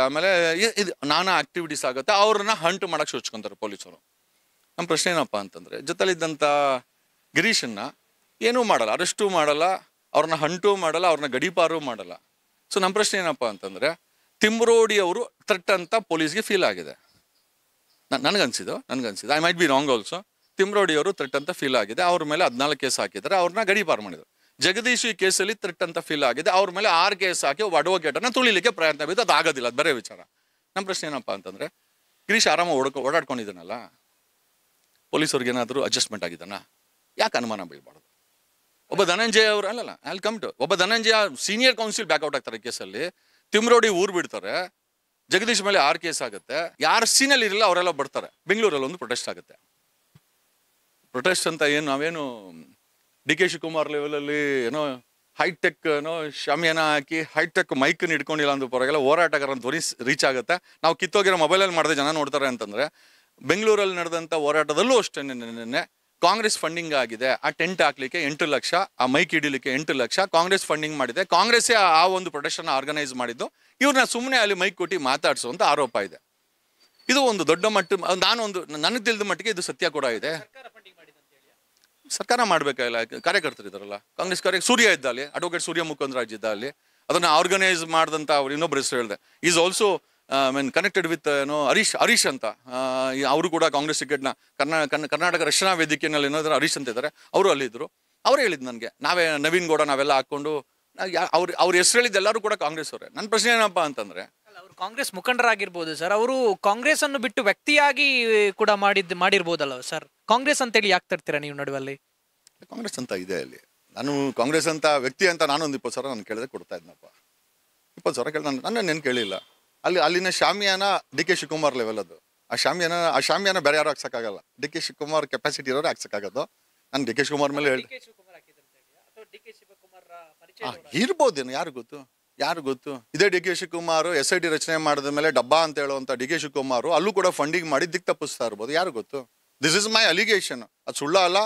ಆಮೇಲೆ ಇದು ನಾನಾ ಆಕ್ಟಿವಿಟೀಸ್ ಆಗುತ್ತೆ. ಅವ್ರನ್ನ ಹಂಟ್ ಮಾಡಕ್ ಸೋಚ್ಕೊಂತಾರೆ ಪೊಲೀಸರು. ನಮ್ಮ ಪ್ರಶ್ನೆ ಏನಪ್ಪಾ ಅಂತಂದ್ರೆ, ಜೊತೆಲಿದ್ದಂಥ ಗಿರೀಶನ್ನ ಏನೂ ಮಾಡಲ್ಲ, ಅರೆಸ್ಟು ಮಾಡಲ್ಲ, ಅವ್ರನ್ನ ಹಂಟು ಮಾಡಲ್ಲ, ಅವ್ರನ್ನ ಗಡೀಪಾರು ಮಾಡಲ್ಲ. ನಮ್ಮ ಪ್ರಶ್ನೆ ಏನಪ್ಪಾ ಅಂತಂದ್ರೆ, ತಿಮ್ರೋಡಿ ಅವರು ಥ್ರೆಟ್ ಅಂತ ಪೊಲೀಸ್ಗೆ ಫೀಲ್ ಆಗಿದೆ. ನನಗನ್ಸಿದ್ದು I might be wrong also. Timarodi ಅವರು ಥ್ರೆಟ್ ಅಂತ ಫೀಲ್ ಆಗಿದೆ, ಅವ್ರ ಮೇಲೆ 14 ಕೇಸ್ ಹಾಕಿದ್ದಾರೆ, ಅವ್ರನ್ನ ಗಡೀಪಾರು ಮಾಡಿದ್ರು. ಜಗದೀಶ್ ಈ ಕೇಸಲ್ಲಿ ಥ್ರೆಟ್ ಅಂತ ಫೀಲ್ ಆಗಿದೆ, ಅವ್ರ ಮೇಲೆ 6 ಕೇಸ್ ಹಾಕಿ ಒಬ್ಬ ಅಡ್ವೊಕೇಟನ್ನ ತುಳಿಲಿಕ್ಕೆ ಪ್ರಯತ್ನ ಬಿದ್ದು ಅದು ಆಗೋದಿಲ್ಲ, ಅದು ಬೇರೆ ವಿಚಾರ. ನಮ್ಮ ಪ್ರಶ್ನೆ ಏನಪ್ಪಾ ಅಂತಂದ್ರೆ, ಗಿರೀಶ್ ಆರಾಮ ಓಡಾಡ್ಕೊಂಡಿದ್ದಾನಲ್ಲ, ಪೊಲೀಸವ್ರಿಗೆ ಏನಾದರೂ ಅಡ್ಜಸ್ಟ್ಮೆಂಟ್ ಆಗಿದ್ದಾನ? ಯಾಕೆ ಅನುಮಾನ ಬೀಳ್ಬಾರ್ದು? ಒಬ್ಬ ಧನಂಜಯ ಅವರು ಅಲ್ಲಲ್ಲ, ಅಲ್ಲಿ ಕಮ್ ಟು ಒಬ್ಬ ಧನಂಜಯ ಸೀನಿಯರ್ ಕೌನ್ಸಿಲ್ ಬ್ಯಾಕ್ಔಟ್ ಆಗ್ತಾರೆ ಕೇಸಲ್ಲಿ, ತಿಮ್ರೋಡಿ ಊರು ಬಿಡ್ತಾರೆ, ಜಗದೀಶ್ ಮೇಲೆ 6 ಕೇಸ್ ಆಗುತ್ತೆ, ಯಾರು ಸೀನಲ್ಲಿ ಇರಲ್ಲ ಅವರೆಲ್ಲ ಬರ್ತಾರೆ. ಬೆಂಗಳೂರಲ್ಲಿ ಒಂದು ಪ್ರೊಟೆಸ್ಟ್ ಆಗುತ್ತೆ. ಪ್ರೊಟೆಸ್ಟ್ ಅಂತ ಏನು ನಾವೇನು DK ಶಿವಕುಮಾರ್ ಲೆವೆಲಲ್ಲಿ ಏನೋ ಹೈಟೆಕ್ ಏನೋ ಶಾಮಿಯಾನ ಹಾಕಿ ಹೈಟೆಕ್ ಮೈಕನ್ನು ಇಟ್ಕೊಂಡಿಲ್ಲ ಅಂದ ಪರವಾಗಿಲ್ಲ, ಹೋರಾಟಗಾರನ ಧ್ವನಿ ರೀಚ್ ಆಗುತ್ತೆ. ನಾವು ಕಿತ್ತೋಗಿರೋ ಮೊಬೈಲಲ್ಲಿ ಮಾಡಿದ್ರೆ ಜನ ನೋಡ್ತಾರೆ ಅಂತಂದ್ರೆ, ಬೆಂಗಳೂರಲ್ಲಿ ನಡೆದಂಥ ಹೋರಾಟದಲ್ಲೂ ಅಷ್ಟೇ ನಿನ್ನೆ ಕಾಂಗ್ರೆಸ್ ಫಂಡಿಂಗ್ ಆಗಿದೆ. ಆ ಟೆಂಟ್ ಹಾಕ್ಲಿಕ್ಕೆ 8 ಲಕ್ಷ, ಆ ಮೈಕ್ ಹಿಡಿಲಿಕ್ಕೆ 8 ಲಕ್ಷ ಕಾಂಗ್ರೆಸ್ ಫಂಡಿಂಗ್ ಮಾಡಿದೆ. ಕಾಂಗ್ರೆಸ್ಸೇ ಆ ಒಂದು ಪ್ರೊಟೆಸ್ಟ್ ಆರ್ಗನೈಸ್ ಮಾಡಿದ್ದು. ಇವ್ರನ್ನ ಸುಮ್ಮನೆ ಅಲ್ಲಿ ಮೈಕ್ ಕೊಟ್ಟು ಮಾತಾಡಿಸುವಂತ ಆರೋಪ ಇದೆ. ಇದು ಒಂದು ದೊಡ್ಡ ಮಟ್ಟ, ನನಗೆ ತಿಳಿದ ಮಟ್ಟಿಗೆ ಇದು ಸತ್ಯ ಕೂಡ ಇದೆ. ಸರ್ಕಾರ ಮಾಡ್ಬೇಕಾಗಿಲ್ಲ, ಕಾರ್ಯಕರ್ತರು ಇದಾರಲ್ಲ, ಕಾಂಗ್ರೆಸ್ ಸೂರ್ಯ ಇದ್ದ ಅಲ್ಲಿ, ಅಡ್ವೊಕೇಟ್ ಸೂರ್ಯ ಮುಕುಂದರಾಜ್ ಇದ್ದ ಅಲ್ಲಿ, ಅದನ್ನ ಆರ್ಗನೈಸ್ ಮಾಡಿದಂತ ಅವ್ರು ಇನ್ನೊಬ್ಬರ ಹೆಸರು ಹೇಳಿದೆ, ಈಸ್ ಆಲ್ಸೋ ಕನೆಕ್ಟೆಡ್ ವಿತ್ ಏನೋ ಹರೀಶ್ ಅಂತ, ಅವರು ಕೂಡ ಕಾಂಗ್ರೆಸ್ ಟಿಕೆಟ್ನ ಕರ್ನಾಟಕ ರಕ್ಷಣಾ ವೇದಿಕೆಯಲ್ಲಿ ಏನಾದ್ರು ಹರೀಶ್ ಅಂತ ಇದ್ದಾರೆ, ಅವರು ಅಲ್ಲಿದ್ರು. ಅವ್ರು ಹೇಳಿದ್ ನನಗೆ, ನವೀನ್ ಗೌಡ ನಾವೆಲ್ಲ ಹಾಕೊಂಡು ಅವ್ರ ಹೆಸರು ಹೇಳಿದ್ದು ಎಲ್ಲರೂ ಕೂಡ ಕಾಂಗ್ರೆಸ್ ಅವರೇ. ನನ್ನ ಪ್ರಶ್ನೆ ಏನಪ್ಪಾ ಅಂತಂದ್ರೆ, ಅವರು ಕಾಂಗ್ರೆಸ್ ಮುಖಂಡರಾಗಿರ್ಬೋದು ಸರ್, ಅವರು ಕಾಂಗ್ರೆಸ್ ಅನ್ನು ಬಿಟ್ಟು ವ್ಯಕ್ತಿಯಾಗಿ ಕೂಡ ಮಾಡಿರ್ಬೋದಲ್ಲ ಸರ್. ಕಾಂಗ್ರೆಸ್ ಅಂತೇಳಿ ಯಾಕೆ ತರ್ತೀರಾ ನೀವು ನಡುವಲ್ಲಿ? ಕಾಂಗ್ರೆಸ್ ಅಂತ ಇದೆ ಅಲ್ಲಿ, ನಾನು ಕಾಂಗ್ರೆಸ್ ಅಂತ ವ್ಯಕ್ತಿ ಅಂತ ನಾನೊಂದು 20 ಸಾವಿರ ನಾನು ಕೇಳಿದ್ರೆ ಕೊಡ್ತಾ ಇದ್ನಪ್ಪ. 20 ಸಾವಿರ ಕೇಳಿ ನನ್ನ ಕೇಳಿಲ್ಲ. ಅಲ್ಲಿನ ಶಾಮಿಯಾನ DK ಶಿವಕುಮಾರ್ ಲೆವೆಲ್ ಅದು. ಆ ಶಾಮಿಯಾನ ಬೇರೆ ಯಾರು ಹಾಕ್ಸಕ್ಕಾಗಲ್ಲ, DK ಶಿವಕುಮಾರ್ ಕೆಪಾಸಿಟಿ ಇರೋರು ಹಾಕ್ಸಕ್ಕಾಗದು. ನಾನು DK ಶಿವಕುಮಾರ್ ಮೇಲೆ ಹೇಳಿ ಇರ್ಬೋದೇನು, ಯಾರು ಗೊತ್ತು. ಯಾರು ಗೊತ್ತು? ಇದೇ ಡಿ ಕೆ ಶಿವಕುಮಾರ್ SIT ರಚನೆ ಮಾಡಿದ ಮೇಲೆ ಡಬ್ಬಾ ಅಂತ ಹೇಳುವಂತ ಡಿ ಕೆ ಶಿವಕುಮಾರ್ ಅಲ್ಲೂ ಕೂಡ ಫಂಡಿಂಗ್ ಮಾಡಿ ದಿಕ್ ತಪ್ಪಿಸ್ತಾ ಇರ್ಬೋದು, ಯಾರು ಗೊತ್ತು? This is my allegation. ಅದು ಸುಳ್ಳ ಅಲ್ಲ,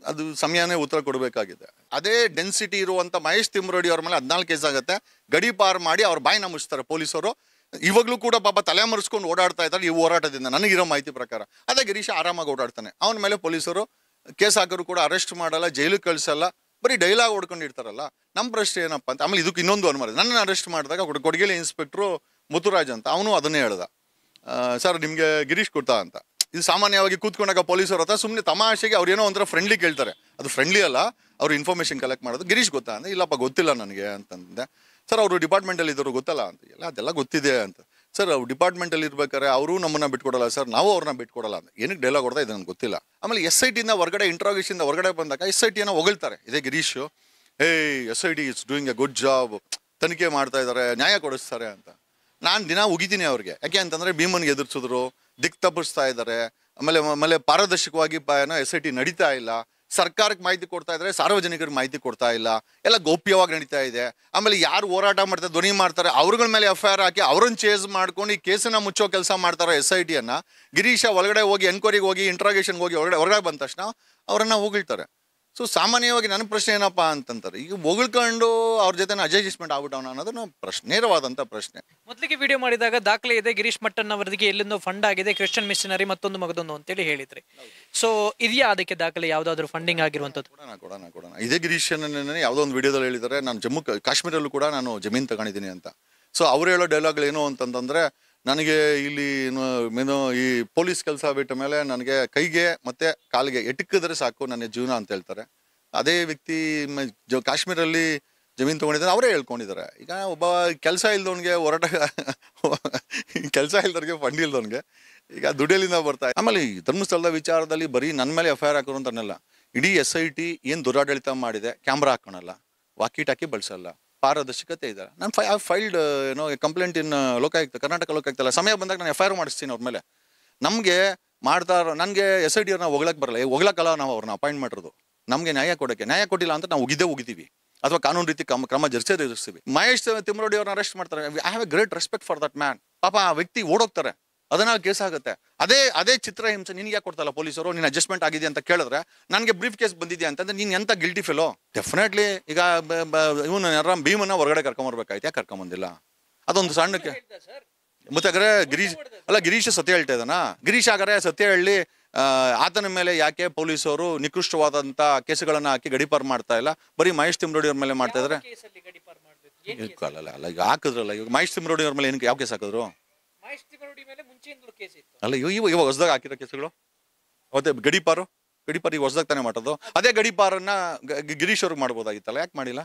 ಅದು ಸಮಯನೇ ಉತ್ತರ ಕೊಡಬೇಕಾಗಿದೆ. ಅದೇ ಡೆನ್ಸಿಟಿ ಇರುವಂತ ಮಹೇಶ್ ತಿಮ್ರೋಡಿ ಅವ್ರ ಮೇಲೆ 14 ಕೇಸ್ ಆಗುತ್ತೆ. ಗಡಿ ಪಾರ್ ಮಾಡಿ ಅವ್ರ ಬಾಯಿನ ಮುಚ್ತಾರೆ ಪೊಲೀಸರು. ಇವಾಗಲೂ ಕೂಡ ಪಾಪ ತಲೆ ಮರೆಸ್ಕೊಂಡು ಓಡಾಡ್ತಾ ಇದ್ದಾರೆ ಈ ಹೋರಾಟದಿಂದ, ನನಗಿರೋ ಮಾಹಿತಿ ಪ್ರಕಾರ. ಅದೇ ಗಿರೀಶ ಆರಾಮಾಗಿ ಓಡಾಡ್ತಾನೆ, ಅವನ ಮೇಲೆ ಪೊಲೀಸರು ಕೇಸ್ ಹಾಕೋರು ಕೂಡ ಅರೆಸ್ಟ್ ಮಾಡಲ್ಲ, ಜೈಲಿಗೆ ಕಳ್ಸಲ್ಲ, ಬರೀ ಡೈಲಾಗ್ ಹೊಡ್ಕೊಂಡಿರ್ತಾರಲ್ಲ. ನಮ್ಮ ಪ್ರಶ್ನೆ ಏನಪ್ಪ ಅಂತ, ಆಮೇಲೆ ಇದಕ್ಕೆ ಇನ್ನೊಂದು ಅನುಮಾನ. ನನ್ನ ಅರೆಸ್ಟ್ ಮಾಡಿದಾಗ ಕೊಡಗೇಲಿ ಇನ್ಸ್ಪೆಕ್ಟ್ರು ಮುತ್ತುರಾಜ್ ಅಂತ, ಅವನು ಅದನ್ನೇ ಹೇಳ್ದ, ಸರ್ ನಿಮಗೆ ಗಿರೀಶ್ ಗೊತ್ತಾ ಅಂತ. ಇದು ಸಾಮಾನ್ಯವಾಗಿ ಕೂತ್ಕೊಂಡಾಗ ಪೊಲೀಸರು ಹತ್ರ ಸುಮ್ಮನೆ ತಮಾಷೆಗೆ ಅವ್ರು ಏನೋ ಒಂಥರ ಫ್ರೆಂಡ್ಲಿ ಕೇಳ್ತಾರೆ, ಅದು ಫ್ರೆಂಡ್ಲಿ ಅಲ್ಲ, ಅವ್ರು ಇನ್ಫಾರ್ಮೇಷನ್ ಕಲೆಕ್ಟ್ ಮಾಡೋದು. ಗಿರೀಶ್ ಗೊತ್ತಾ ಅಂದ್ರೆ, ಇಲ್ಲಪ್ಪ ಗೊತ್ತಿಲ್ಲ ನನಗೆ ಅಂತಂದೆ. ಸರ್ ಅವರು ಡಿಪಾರ್ಟ್ಮೆಂಟಲ್ಲಿ ಇದ್ದವರು ಗೊತ್ತಲ್ಲ ಅಂತ. ಎಲ್ಲ ಅದೆಲ್ಲ ಗೊತ್ತಿದೆ ಅಂತ. ಸರ್ ಅವ್ರು ಡಿಪಾರ್ಟ್ಮೆಂಟಲ್ಲಿ ಇರ್ಬೇಕಾದ್ರೆ ಅವರು ನಮ್ಮನ್ನ ಬಿಟ್ಕೊಡಲ್ಲ ಸರ್, ನಾವು ಅವ್ರನ್ನ ಬಿಟ್ಕೊಡಲ್ಲ ಅಂತ. ಏನಕ್ಕೆ ಡೈಲಾಗ್ ಹೊಡೆದ ಇದು ನನಗೆ ಗೊತ್ತಿಲ್ಲ. ಆಮೇಲೆ SIT ಹೊರಗಡೆ ಇಂಟ್ರಾಗೇಷನ್ ಹೊರಗಡೆ ಬಂದಾಗ SIT ಹೊಗಳ್ತಾರೆ ಇದೇ Girish. SIT is doing A good job, ತನಿಖೆ ಮಾಡ್ತಾ ಇದ್ದಾರೆ, ನ್ಯಾಯ ಕೊಡಿಸ್ತಾರೆ ಅಂತ. ನಾನು ದಿನ ಉಗಿತೀನಿ ಅವ್ರಿಗೆ. ಯಾಕೆ ಅಂತಂದ್ರೆ ಭೀಮನ್ಗೆ ಎದುರಿಸಿದ್ರು, ದಿಕ್ ತಪ್ಪಿಸ್ತಾ ಇದ್ದಾರೆ, ಆಮೇಲೆ ಪಾರದರ್ಶಕವಾಗಿ SIT ನಡೀತಾ ಇಲ್ಲ, ಸರ್ಕಾರಕ್ಕೆ ಮಾಹಿತಿ ಕೊಡ್ತಾ ಇದ್ದಾರೆ, ಸಾರ್ವಜನಿಕರಿಗೆ ಮಾಹಿತಿ ಕೊಡ್ತಾ ಇಲ್ಲ, ಎಲ್ಲ ಗೌಪ್ಯವಾಗಿ ನಡೀತಾ ಇದೆ. ಆಮೇಲೆ ಯಾರು ಹೋರಾಟ ಮಾಡ್ತಾರೆ, ಧ್ವನಿ ಮಾಡ್ತಾರೆ, ಅವ್ರಗಳ ಮೇಲೆ FIR ಹಾಕಿ ಅವ್ರನ್ನ ಚೇಸ್ ಮಾಡ್ಕೊಂಡು ಈ ಕೇಸನ್ನ ಮುಚ್ಚೋ ಕೆಲಸ ಮಾಡ್ತಾರೋ SIT ಗಿರೀಶ ಒಳಗಡೆ ಹೋಗಿ ಎನ್ಕ್ವೈರಿಗೆ ಹೋಗಿ ಇಂಟ್ರಾಗೇಷನ್ಗೆ ಹೋಗಿ ಹೊರಗಡೆ ಬಂದ ತಕ್ಷಣ ಅವರನ್ನ ಹೋಗಿಳ್ತಾರೆ. ಸೊ ಸಾಮಾನ್ಯವಾಗಿ ನನ್ನ ಪ್ರಶ್ನೆ ಏನಪ್ಪಾ ಅಂತಂತಾರೆ, ಈಗ ಹೊಗಳ್ಕೊಂಡು ಅವ್ರ ಜೊತೆ ಅಡ್ಜಸ್ಟ್ಮೆಂಟ್ ಆಗ್ಬಿಟ್ಟವನ ಅನ್ನೋದು ಪ್ರಶ್ನೆ, ನೇರವಾದಂಥ ಪ್ರಶ್ನೆ. ಮೊದಲಿಗೆ ವಿಡಿಯೋ ಮಾಡಿದಾಗ ದಾಖಲೆ ಇದೆ, ಗಿರೀಶ್ ಮಟ್ಟನ್ ಅವರಿಗೆ ಎಲ್ಲಿಂದೋ ಫಂಡ್ ಆಗಿದೆ, ಕ್ರಿಶ್ಚಿಯನ್ ಮಿಷನರಿ ಮತ್ತೊಂದು ಮಗದೊಂದು ಅಂತೇಳಿ ಹೇಳಿದ್ರಿ. ಸೊ ಇದೆಯಾ ಅದಕ್ಕೆ ದಾಖಲೆ, ಯಾವ್ದಾದ್ರು ಫಂಡಿಂಗ್ ಆಗಿರುವಂಥದ್ದು? ಕೊಡೋಣ. ಇದೇ ಗಿರೀಶ್ ಯಾವುದೋ ಒಂದು ವಿಡಿಯೋದಲ್ಲಿ ಹೇಳಿದ್ದಾರೆ, ನಾನು ಜಮ್ಮು ಕಾಶ್ಮೀರಲ್ಲೂ ಕೂಡ ನಾನು ಜಮೀನು ತಗೊಂಡಿದ್ದೀನಿ ಅಂತ. ಸೊ ಅವ್ರು ಹೇಳೋ ಡೈಲಾಗ್ಗಳು ಏನು ಅಂತಂದ್ರೆ, ನನಗೆ ಇಲ್ಲಿ ಏನು ಈ ಪೊಲೀಸ್ ಕೆಲಸ ಬಿಟ್ಟ ಮೇಲೆ ನನಗೆ ಕೈಗೆ ಮತ್ತೆ ಕಾಲಿಗೆ ಎಟಕಿದ್ರೆ ಸಾಕು ನನ್ನ ಜೀವನ ಅಂತ ಹೇಳ್ತಾರೆ. ಅದೇ ವ್ಯಕ್ತಿ ಕಾಶ್ಮೀರಲ್ಲಿ ಜಮೀನು ತೊಗೊಂಡಿದ್ದಾರೆ, ಅವರೇ ಹೇಳ್ಕೊಂಡಿದ್ದಾರೆ. ಈಗ ಒಬ್ಬ ಕೆಲಸ ಇಲ್ದವನಿಗೆ ಹೋರಾಟ ಕೆಲಸ ಇಲ್ದವ್ರಿಗೆ ಫಂಡ್ ಇಲ್ದವನಿಗೆ ಈಗ ದುಡ್ಡಿಯಲ್ಲಿಂದ ಬರ್ತಾ. ಆಮೇಲೆ ಈ ಧರ್ಮಸ್ಥಳದ ವಿಚಾರದಲ್ಲಿ ಬರೀ ನನ್ನ ಮೇಲೆ FIR ಹಾಕೋರು ಅಂತನಲ್ಲ, ಇಡೀ SIT ಏನು ದುರಾಡಳಿತ ಮಾಡಿದೆ, ಕ್ಯಾಮ್ರಾ ಹಾಕೋಣಲ್ಲ, ವಾಕಿ ಟಾಕಿ ಬಳಸಲ್ಲ, ಪಾರದರ್ಶಕತೆ ಇದೆ. ನಾನು ಫೈಲ್ಡ್ ಕಂಪ್ಲೇಂಟ್ ಇನ್ ಲೋಕಾಯುಕ್ತ, ಕರ್ನಾಟಕ ಲೋಕಾಯುಕ್ತ. ಸಮಯ ಬಂದಾಗ ನಾನು FIR ಮಾಡಿಸ್ತೀನಿ ಅವ್ರ ಮೇಲೆ. ನಮಗೆ ಮಾಡ್ತಾರ, ನನಗೆ SIT ಅವ್ರನ್ನ ಹೋಗ್ಲಕ್ಕೆ ಬರಲ್ಲ, ಹೋಗ್ಲಕ್ಕಲ್ಲ, ನಾವು ಅವ್ರನ್ನ ಅಪಾಯಿಂಟ್ ಮಾಡಿರೋದು ನಮಗೆ ನ್ಯಾಯ ಕೊಟ್ಟಿಲ್ಲ ಅಂತ ನಾವು ಉಗಿತೀವಿ, ಅಥವಾ ಕಾನೂನು ರೀತಿ ಕ್ರಮ ಜರುಗಿಸ್ತೀವಿ. ಮಹೇಶ್ ತಿಮ್ರೋಡಿ ಅವ್ರನ್ನ ಅರೆಸ್ಟ್ ಮಾಡ್ತಾರೆ. I have A great respect for that man. ಪಾಪ ಆ ವ್ಯಕ್ತಿ ಓಡೋಗ್ತಾರೆ, ಅದನ್ನ ಕೇಸ್ ಆಗುತ್ತೆ. ಅದೇ ಚಿತ್ರಹಿಂಸೆ ನಿನ್ಗೆ ಯಾಕೆ ಕೊಡ್ತಲ್ಲ ಪೊಲೀಸರು? ನೀನು ಅಡ್ಜಸ್ಟ್ಮೆಂಟ್ ಆಗಿದೆ ಅಂತ ಕೇಳಿದ್ರೆ, ನನಗೆ ಬ್ರೀಫ್ ಕೇಸ್ ಬಂದಿದ್ಯಾ ಅಂತಂದ್ರೆ ನೀನು ಎಂತ ಗಿಲ್ಟಿ ಫೆಲೋ? ಡೆಫಿನೆಟ್ಲಿ ಈಗ ಇವನು ಯಾರ ಭೀಮನ್ನ ಹೊರಗಡೆ ಕರ್ಕೊಂಬರ್ಬೇಕಾಯ್ತು, ಯಾಕೆ ಕರ್ಕೊಂಬಂದಿಲ್ಲ? ಅದೊಂದು ಸಣ್ಣಕ್ಕೆ. ಮತ್ತೆ ಹಾಗಾದ್ರೆ ಗಿರೀಶ ಸತ್ಯ ಹೇಳ್ತಾ ಇದ್ದಾನ? ಗಿರೀಶ್ ಹಾಗಾದ್ರೆ ಸತ್ಯ ಹೇಳಿ ಆತನ ಮೇಲೆ ಯಾಕೆ ಪೊಲೀಸರು ನಿಕೃಷ್ಟವಾದಂತ ಕೇಸುಗಳನ್ನ ಹಾಕಿ ಗಡಿಪಾರ್ ಮಾಡ್ತಾ ಇಲ್ಲ, ಬರೀ ಮಹೇಶ್ ತಿಮ್ರೋಡಿ ಅವ್ರ ಮೇಲೆ ಮಾಡ್ತಾ ಇದಾರೆ? ಅಲ್ಲ ಈಗ ಹಾಕಿದ್ರಲ್ಲ, ಇವಾಗ ಮಹೇಶ್ ತಿಮ್ರೋಡಿ ಅವ್ರ ಮೇಲೆ ಏನಕ್ಕೆ ಯಾವ ಕೇಸ್ ಹಾಕಿದ್ರು? ಅಲ್ಲ ಇವಾಗ ಹೊಸದಾಗ ಹಾಕಿರೋ ಕೇಸುಗಳು ಅವತ್ತೆ ಗಡಿಪಾರು ಈಗ ಹೊಸದಾಗ ತಾನೇ ಮಾಡೋದು. ಅದೇ ಗಡಿಪಾರನ್ನ ಗಿರೀಶ್ ಅವ್ರಿಗೆ ಮಾಡ್ಬೋದಾಗಿತ್ತಲ್ಲ, ಯಾಕೆ ಮಾಡಿಲ್ಲ?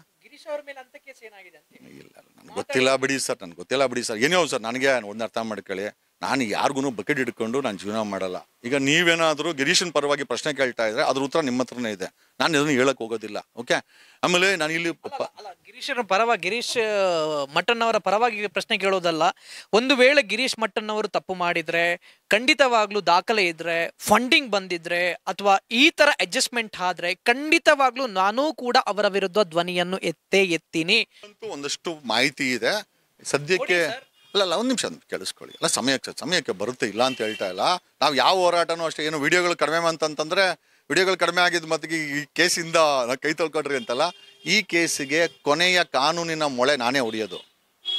ಇಲ್ಲ ನನ್ಗೆ ಗೊತ್ತಿಲ್ಲ ಬಿಡಿ ಸರ್, ಏನೋ ಸರ್ ನನಗೆ ಒಂದು ಅರ್ಥ ಮಾಡ್ಕೊಳ್ಳಿ, ನಾನು ಯಾರಿಗೂ ಬಕೆಟ್ ಹಿಡ್ಕೊಂಡು ನಾನು ಜೀವನ ಮಾಡಲ್ಲ. ಈಗ ನೀವೇನಾದರೂ ಗಿರೀಶನ್ ಪರವಾಗಿ ಪ್ರಶ್ನೆ ಕೇಳ್ತಾ ಇದ್ರೆ ಅದ್ರ ಉತ್ತರ ನಿಮ್ಮ ಹತ್ರನೇ ಇದೆ, ನಾನು ಇದನ್ನು ಹೇಳಕ್ ಹೋಗೋದಿಲ್ಲ. ಓಕೆ, ಆಮೇಲೆ ನಾನು ಇಲ್ಲಿ ಗಿರೀಶನ ಪರವಾಗಿ, ಗಿರೀಶ್ ಮಟ್ಟನ್ ಅವರ ಪರವಾಗಿ ಪ್ರಶ್ನೆ ಕೇಳೋದಲ್ಲ. ಒಂದು ವೇಳೆ ಗಿರೀಶ್ ಮಟ್ಟನ್ ಅವರು ತಪ್ಪು ಮಾಡಿದ್ರೆ, ಖಂಡಿತವಾಗ್ಲೂ ದಾಖಲೆ ಇದ್ರೆ, ಫಂಡಿಂಗ್ ಬಂದಿದ್ರೆ, ಅಥವಾ ಈ ತರ ಅಡ್ಜಸ್ಟ್ಮೆಂಟ್ ಆದ್ರೆ, ಖಂಡಿತವಾಗ್ಲೂ ನಾನೂ ಕೂಡ ಅವರ ವಿರುದ್ಧ ಧ್ವನಿಯನ್ನು ಎತ್ತೀನಿ. ಒಂದಷ್ಟು ಮಾಹಿತಿ ಇದೆ ಸದ್ಯಕ್ಕೆ. ಅಲ್ಲ ಒಂದು ನಿಮಿಷ ಕೇಳಿಸ್ಕೊಳ್ಳಿ. ಅಲ್ಲ ಸಮಯಕ್ಕೆ ಬರುತ್ತೆ, ಇಲ್ಲ ಅಂತ ಹೇಳ್ತಾ ಇಲ್ಲ. ನಾವು ಯಾವ ಹೋರಾಟನೂ ಅಷ್ಟೇ. ಏನು ವಿಡಿಯೋಗಳು ಕಡಿಮೆ ಅಂತಂತಂದ್ರೆ, ವಿಡಿಯೋಗಳು ಕಡಿಮೆ ಆಗಿದ್ದು ಮತ್ತೆ ಈ ಕೇಸಿಂದ ಕೈ ತೊಳ್ಕೊಡ್ರಿ ಅಂತಲ್ಲ. ಈ ಕೇಸಿಗೆ ಕೊನೆಯ ಕಾನೂನಿನ ಮೊಳೆ ನಾನೇ ಹೊಡೆಯೋದು,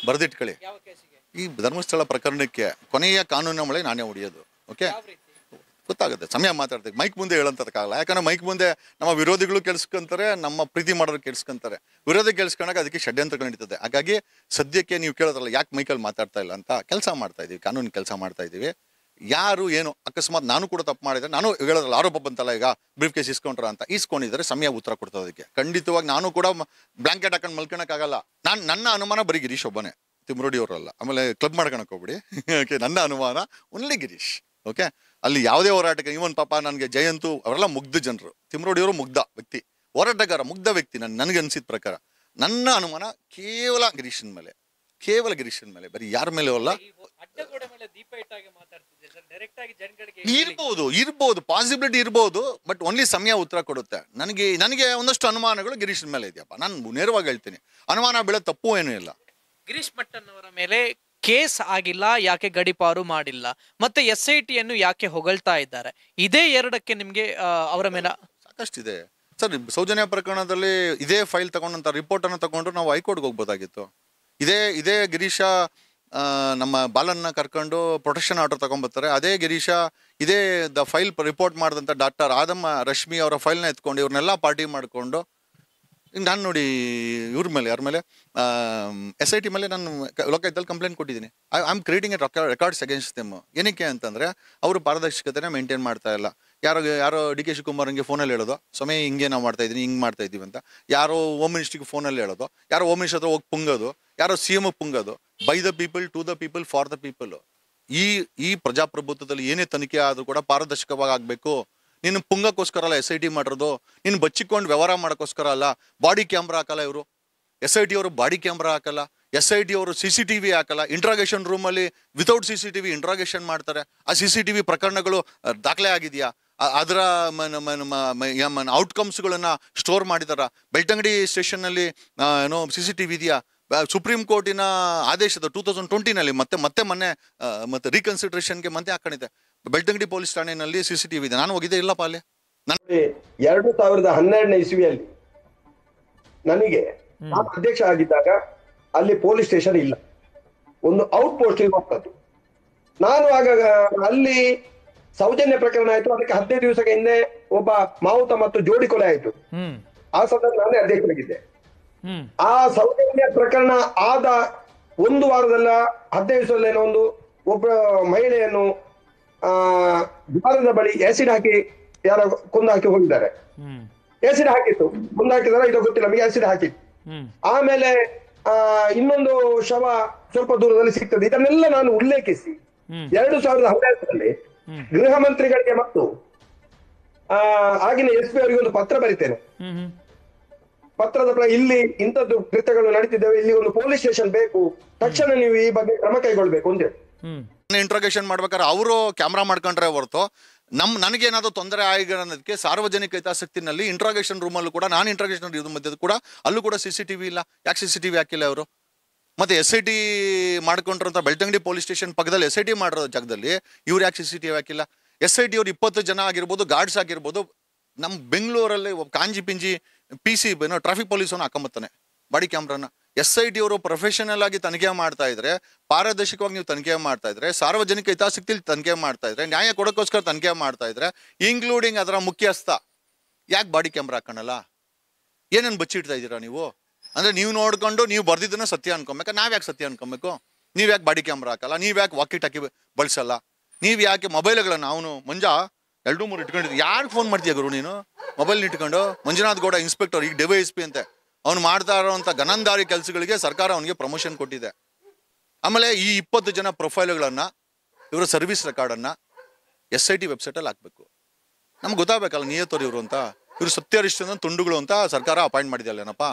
ಬರೆದಿಟ್ಕೊಳ್ಳಿ. ಈ ಧರ್ಮಸ್ಥಳ ಪ್ರಕರಣಕ್ಕೆ ಕೊನೆಯ ಕಾನೂನಿನ ಮೊಳೆ ನಾನೇ ಹೊಡೆಯೋದು. ಓಕೆ, ಗೊತ್ತಾಗುತ್ತೆ. ಸಮಯ ಮಾತಾಡ್ತೀವಿ, ಮೈಕ್ ಮುಂದೆ ಹೇಳಂತದಕ್ಕಾಗಲ್ಲ. ಯಾಕಂದ್ರೆ ಮೈಕ್ ಮುಂದೆ ನಮ್ಮ ವಿರೋಧಿಗಳು ಕೇಳಿಸ್ಕೊಂತಾರೆ, ನಮ್ಮ ಪ್ರೀತಿ ಮಾಡೋರು ಕೇಳಿಸ್ಕೊಂತಾರೆ. ವಿರೋಧಿ ಕೇಳಿಸ್ಕೊಂಡಾಗ ಅದಕ್ಕೆ ಷಡ್ಯಂತ್ರಗಳು ನಡೀತದೆ. ಹಾಗಾಗಿ ಸದ್ಯಕ್ಕೆ ನೀವು ಕೇಳೋದ್ರಲ್ಲ ಯಾಕೆ ಮೈಕಲ್ಲಿ ಮಾತಾಡ್ತಾ ಇಲ್ಲ ಅಂತ, ಕೆಲಸ ಮಾಡ್ತಾ ಇದೀವಿ, ಕಾನೂನು ಕೆಲಸ ಮಾಡ್ತಾ ಇದೀವಿ. ಯಾರು ಏನು ಅಕಸ್ಮಾತ್ ನಾನು ಕೂಡ ತಪ್ಪು ಮಾಡಿದ್ರೆ, ನಾನು ಹೇಳೋದ್ರಲ್ಲ ಆರೋಪ ಬಂತಲ್ಲ, ಈಗ ಬ್ರೀಫ್ ಕೇಸ್ ಇಸ್ಕೊಂಡ್ರ ಅಂತ, ಇಸ್ಕೊಂಡಿದ್ರೆ ಸಮಯ ಉತ್ತರ ಕೊಡ್ತದೆ ಅದಕ್ಕೆ. ಖಂಡಿತವಾಗಿ ನಾನು ಕೂಡ ಬ್ಲಾಂಕೆಟ್ ಹಾಕೊಂಡು ಮಲ್ಕೊಳಕ್ಕಾಗಲ್ಲ. ನನ್ನ ಅನುಮಾನ ಬರೀ ಗಿರೀಶ್ ಒಬ್ಬನೇ, ತಿಮ್ರೋಡಿ ಅವರಲ್ಲ. ಆಮೇಲೆ ಕ್ಲಬ್ ಮಾಡ್ಕೊಳಕ್ ಹೋಗ್ಬಿಡಿ. ಓಕೆ, ನನ್ನ ಅನುಮಾನ ಓನ್ಲಿ ಗಿರೀಶ್. ಓಕೆ, ಅಲ್ಲಿ ಯಾವುದೇ ಹೋರಾಟಕ್ಕೆ ಇವನ್ ಪಾಪ ನನಗೆ ಜಯಂತು ಅವರೆಲ್ಲ ಮುಗ್ಧ ಜನರು, ತಿಮ್ರೋಡಿಯವರು ಮುಗ್ಧ ವ್ಯಕ್ತಿ, ಹೋರಾಟಗಾರ, ಮುಗ್ಧ ವ್ಯಕ್ತಿ. ನನಗೆ ಅನ್ಸಿದ ಪ್ರಕಾರ ನನ್ನ ಅನುಮಾನ ಕೇವಲ ಗಿರೀಶನ್ ಮೇಲೆ, ಬರೀ ಯಾರ ಮೇಲೆ ಅಲ್ಲ. ಇರ್ಬೋದು ಪಾಸಿಬಿಲಿಟಿ ಇರ್ಬೋದು, ಬಟ್ ಓನ್ಲಿ ಸಮಯ ಉತ್ತರ ಕೊಡುತ್ತೆ. ನನಗೆ ಒಂದಷ್ಟು ಅನುಮಾನಗಳು ಗಿರೀಶ್ ಮೇಲೆ ಇದೆಯಪ್ಪ. ನಾನು ನೇರವಾಗಿ ಹೇಳ್ತೀನಿ, ಅನುಮಾನ ಬೀಳೋ ತಪ್ಪು ಏನೂ ಇಲ್ಲ. ಗಿರೀಶ್ ಮಟ್ಟನ್ ಅವರ ಮೇಲೆ ಕೇಸ್ ಆಗಿಲ್ಲ, ಯಾಕೆ ಗಡಿಪಾರು ಮಾಡಿಲ್ಲ, ಮತ್ತೆ SITಯನ್ನು ಯಾಕೆ ಹೊಗಳ್ತಾ ಇದ್ದಾರೆ? ಇದೇ ಎರಡಕ್ಕೆ ನಿಮ್ಗೆ ಅವರ ಮೇಲೆ ಸಾಕಷ್ಟಿದೆ ಸರ್. ಸೌಜನ್ಯ ಪ್ರಕರಣದಲ್ಲಿ ಇದೇ ಫೈಲ್ ತಗೊಂಡಂತ ರಿಪೋರ್ಟ್ ಅನ್ನು ತಗೊಂಡು ನಾವು ಹೈಕೋರ್ಟ್ಗೆ ಹೋಗ್ಬೋದಾಗಿತ್ತು. ಇದೇ ಗಿರೀಶ ನಮ್ಮ ಬಾಲನ್ನ ಕರ್ಕೊಂಡು ಪ್ರೊಟೆಕ್ಷನ್ ಆರ್ಡರ್ ತಗೊಂಡ್ಬರ್ತಾರೆ. ಅದೇ ಗಿರೀಶ ಇದೇ ಫೈಲ್ ರಿಪೋರ್ಟ್ ಮಾಡಿದಂಥ ಡಾಕ್ಟರ್ ಆದಮ್ಮ ರಶ್ಮಿ ಅವರ ಫೈಲ್ನ ಎತ್ಕೊಂಡು ಇವ್ರನ್ನೆಲ್ಲ ಪಾರ್ಟಿ ಮಾಡಿಕೊಂಡು ನಾನು ನೋಡಿ ಇವ್ರ ಮೇಲೆ ಯಾರ ಮೇಲೆ SIT ಮೇಲೆ ನಾನು ಲೋಕಾಯುಕ್ತದಲ್ಲಿ ಕಂಪ್ಲೇಂಟ್ ಕೊಟ್ಟಿದ್ದೀನಿ. I am creating A records against them. ಏನಕ್ಕೆ ಅಂತಂದರೆ ಅವರು ಪಾರದರ್ಶಕತೆನ ಮೇಂಟೈನ್ ಮಾಡ್ತಾ ಇಲ್ಲ. ಯಾರೋ DK ಶಿವಕುಮಾರ್ ಹಂಗೆ ಫೋನಲ್ಲಿ ಹೇಳೋದು, ಸಮಯ ಹಿಂಗೆ ನಾವು ಮಾಡ್ತಾ ಇದ್ದೀನಿ, ಹಿಂಗೆ ಮಾಡ್ತಾ ಇದ್ದೀವಿ ಅಂತ. ಯಾರೋ ಹೋಮ್ ಮಿನಿಸ್ಟ್ರಿಗೆ ಫೋನಲ್ಲಿ ಹೇಳೋದು, ಯಾರೋ ಹೋಮ್ ಮಿನಿಸ್ಟರ್ ಹತ್ರ ಹೋಗಿ ಪುಂಗೋದು, ಯಾರೋ CM ಪುಂಗೋದು. By the people, to the people, for the people. ಈ ಪ್ರಜಾಪ್ರಭುತ್ವದಲ್ಲಿ ಏನೇ ತನಿಖೆ ಆದರೂ ಕೂಡ ಪಾರದರ್ಶಕವಾಗಿ ಆಗಬೇಕು. ನೀನು ಪುಂಗಕ್ಕೋಸ್ಕರ ಅಲ್ಲ SIT ಮಾಡಿರೋದು, ನೀನು ಬಚ್ಚಿಕೊಂಡು ವ್ಯವಹಾರ ಮಾಡೋಕ್ಕೋಸ್ಕರ ಅಲ್ಲ. ಬಾಡಿ ಕ್ಯಾಮ್ರಾ ಹಾಕಲ್ಲ ಇವರು, SIT ಅವರು ಬಾಡಿ ಕ್ಯಾಮ್ರಾ ಹಾಕಲ್ಲ, SIT ಅವರು CCTV ಹಾಕಲ್ಲ. ಇಂಟ್ರಾಗೇಷನ್ ರೂಮಲ್ಲಿ ವಿತೌಟ್ CCTV ಇಂಟ್ರಾಗೇಷನ್ ಮಾಡ್ತಾರೆ. ಆ CCTV ಪ್ರಕರಣಗಳು ದಾಖಲೆ ಆಗಿದೆಯಾ? ಅದರ ಔಟ್ಕಮ್ಸ್ಗಳನ್ನ ಸ್ಟೋರ್ ಮಾಡಿದಾರ? ಬೆಳ್ತಂಗಡಿ ಸ್ಟೇಷನ್ನಲ್ಲಿ ಏನೋ CCTV ಇದೆಯಾ? ಸುಪ್ರೀಂ ಕೋರ್ಟಿನ ಆದೇಶದ 2020ನಲ್ಲಿ ಮತ್ತೆ ಮೊನ್ನೆ ಮತ್ತೆ ರೀಕನ್ಸಿಡರೇಷನ್ಗೆ ಮತ್ತೆ ಹಾಕೊಂಡಿದೆ. ಬೆಳ್ತಂಗಡಿ ಪೊಲೀಸ್ ಠಾಣೆಯಲ್ಲಿ CCTV ಇದೆ. ನಾನು ಹೋಗಿದ್ದೆ ಇಲ್ಲಪ್ಪ ಅಲ್ಲಿ. 2012ನೇ ಇಸ್ವಿಯಲ್ಲಿ ನನಗೆ ನಾನು ಅಧ್ಯಕ್ಷ ಆಗಿದ್ದಾಗ ಅಲ್ಲಿ ಪೊಲೀಸ್ ಸ್ಟೇಷನ್ ಇಲ್ಲ, ಒಂದು ಔಟ್ ಪೋಸ್ಟಿಂಗ್ ಹೋಗ್ತದ್ದು. ನಾನು ಆಗ ಅಲ್ಲಿ ಸೌಜನ್ಯ ಪ್ರಕರಣ ಆಯ್ತು, ಅದಕ್ಕೆ 15 ದಿವಸಕ್ಕೆ ಹಿಂದೆ ಒಬ್ಬ ಮಾವುತ ಮತ್ತು ಜೋಡಿ ಕೊಲೆ ಆಯ್ತು. ಆ ಸಂದರ್ಭ ನಾನೇ ಅಧ್ಯಕ್ಷರಾಗಿದ್ದೆ. ಆ ಸೌಜನ್ಯ ಪ್ರಕರಣ ಆದ ಒಂದು ವಾರದಲ್ಲ 15 ದಿವಸದಲ್ಲೇನೋ ಒಬ್ಬ ಮಹಿಳೆಯನ್ನು ದ್ವಾರದ ಬಳಿ ಆಸಿಡ್ ಹಾಕಿ ಯಾರೋ ಕೊಂದು ಹಾಕಿ ಹೋಗಿದ್ದಾರೆ. ಆಸಿಡ್ ಹಾಕಿತ್ತು, ಕೊಂದು ಹಾಕಿದಾರ ಇದು ಗೊತ್ತಿಲ್ಲ, ನಮಗೆ ಆಸಿಡ್ ಹಾಕಿತ್ತು. ಆಮೇಲೆ ಇನ್ನೊಂದು ಶವ ಸ್ವಲ್ಪ ದೂರದಲ್ಲಿ ಸಿಗ್ತದೆ. ಇದನ್ನೆಲ್ಲ ನಾನು ಉಲ್ಲೇಖಿಸಿ 2019ರಲ್ಲಿ ಗೃಹ ಮಂತ್ರಿಗಳಿಗೆ ಮತ್ತು ಆಗಿನ SP ಅವರಿಗೆ ಒಂದು ಪತ್ರ ಬರಿತೇನೆ. ಪತ್ರದ ಇಲ್ಲಿ ಇಂಥದ್ದು ಕೃತ್ಯಗಳು ನಡೀತಿದ್ದೇವೆ, ಇಲ್ಲಿ ಒಂದು ಪೊಲೀಸ್ ಸ್ಟೇಷನ್ ಬೇಕು, ತಕ್ಷಣ ನೀವು ಈ ಬಗ್ಗೆ ಕ್ರಮ ಕೈಗೊಳ್ಬೇಕು ಅಂತ ಹೇಳಿ. ಇಂಟ್ರಾಗೇಷನ್ ಮಾಡ್ಬೇಕಾದ್ರೆ ಅವರು ಕ್ಯಾಮ್ರಾ ಮಾಡ್ಕೊಂಡ್ರೆ ಹೊರತು ನನಗೇನಾದ್ರು ತೊಂದರೆ ಆಗಿ ಅನ್ನೋದಕ್ಕೆ ಸಾರ್ವಜನಿಕ ಹಿತಾಸಕ್ತಿನಲ್ಲಿ ಇಂಟ್ರಾಗೇಷನ್ ರೂಮಲ್ಲೂ ಕೂಡ ನಾನು ಇಂಟ್ರಾಗೇಷನ್ ಮಧ್ಯದ ಕೂಡ ಅಲ್ಲೂ ಕೂಡ CCTV ಇಲ್ಲ. ಯಾಕೆ CCTV ಹಾಕಿಲ್ಲ ಅವರು? ಮತ್ತೆ SIT ಮಾಡ್ಕೊಂಡಿರೋಂಥ ಬೆಳ್ತಂಗಡಿ ಪೊಲೀಸ್ ಸ್ಟೇಷನ್ ಪಕ್ಕದಲ್ಲಿ SIT ಮಾಡಿರೋ ಜಾಗದಲ್ಲಿ ಇವ್ರು ಯಾಕೆ CCTV ಹಾಕಿಲ್ಲ? SIT ಅವ್ರು 20 ಜನ ಆಗಿರ್ಬೋದು, ಗಾರ್ಡ್ಸ್ ಆಗಿರ್ಬೋದು. ನಮ್ಮ ಬೆಂಗಳೂರಲ್ಲಿ ಕಾಂಜಿ ಪಿಂಜಿ PC ಏನೋ ಟ್ರಾಫಿಕ್ ಪೊಲೀಸನ್ನು ಹಾಕೊಂಬತ್ತಾನೆ ಬಾಡಿ ಕ್ಯಾಮ್ರಾನ. SIT ಅವರು ಪ್ರೊಫೆಷನಲ್ ಆಗಿ ತನಿಖೆ ಮಾಡ್ತಾ ಇದ್ರೆ, ಪಾರದರ್ಶಕವಾಗಿ ನೀವು ತನಿಖೆ ಮಾಡ್ತಾ ಇದ್ರೆ, ಸಾರ್ವಜನಿಕ ಹಿತಾಸಕ್ತಿಲಿ ತನಿಖೆ ಮಾಡ್ತಾ ಇದ್ರೆ, ನ್ಯಾಯ ಕೊಡೋಕ್ಕೋಸ್ಕರ ತನಿಖೆ ಮಾಡ್ತಾ ಇದ್ರೆ, ಇನ್ಕ್ಲೂಡಿಂಗ್ ಅದರ ಮುಖ್ಯಸ್ಥ ಯಾಕೆ ಬಾಡಿ ಕ್ಯಾಮ್ರಾ ಹಾಕೋಣಲ್ಲ? ಏನೇನು ಬಚ್ಚಿಡ್ತಾ ಇದ್ದೀರಾ ನೀವು? ಅಂದ್ರೆ ನೀವು ನೋಡ್ಕೊಂಡು ನೀವು ಬರ್ದಿದ್ದನ್ನ ಸತ್ಯ ಅನ್ಕೊಬೇಕಾ? ನಾವ್ ಯಾಕೆ ಸತ್ಯ ಅನ್ಕೊಬೇಕು? ನೀವ್ ಯಾಕೆ ಬಾಡಿ ಕ್ಯಾಮ್ರಾ ಹಾಕಲ್ಲ? ನೀವ್ ಯಾಕೆ ವಾಕಿ ಟಾಕಿ ಬಳಸಲ್ಲ? ನೀವ್ ಯಾಕೆ ಮೊಬೈಲ್ಗಳನ್ನ ಅವನು ಮಂಜ 2-3 ಇಟ್ಕೊಂಡಿದ್ವಿ? ಯಾರು ಫೋನ್ ಮಾಡ್ತೀಯ ಗುರು ನೀನು ಮೊಬೈಲ್ ಇಟ್ಕೊಂಡು? ಮಂಜುನಾಥ್ ಗೌಡ ಇನ್ಸ್ಪೆಕ್ಟರ್, ಈಗ DYSP ಅಂತೆ. ಅವ್ನು ಮಾಡ್ತಾ ಇರೋಂಥ ಗನಂದಾರಿ ಕೆಲಸಗಳಿಗೆ ಸರ್ಕಾರ ಅವನಿಗೆ ಪ್ರಮೋಷನ್ ಕೊಟ್ಟಿದೆ. ಆಮೇಲೆ ಈ 20 ಜನ ಪ್ರೊಫೈಲ್ಗಳನ್ನ, ಇವರ ಸರ್ವಿಸ್ ರೆಕಾರ್ಡನ್ನ SIT ವೆಬ್ಸೈಟಲ್ಲಿ ಹಾಕ್ಬೇಕು. ನಮ್ಗೆ ಗೊತ್ತಾಗಬೇಕಲ್ಲ ನಿಯತೋರು ಇವರು ಅಂತ. ಇವರು ಸತ್ಯಹರಿಶ್ಚಂದ್ರನ್ ತುಂಡುಗಳು ಅಂತ ಸರ್ಕಾರ ಅಪಾಯಿಂಟ್ ಮಾಡಿದೆಯಲ್ಲೇನಪ್ಪ?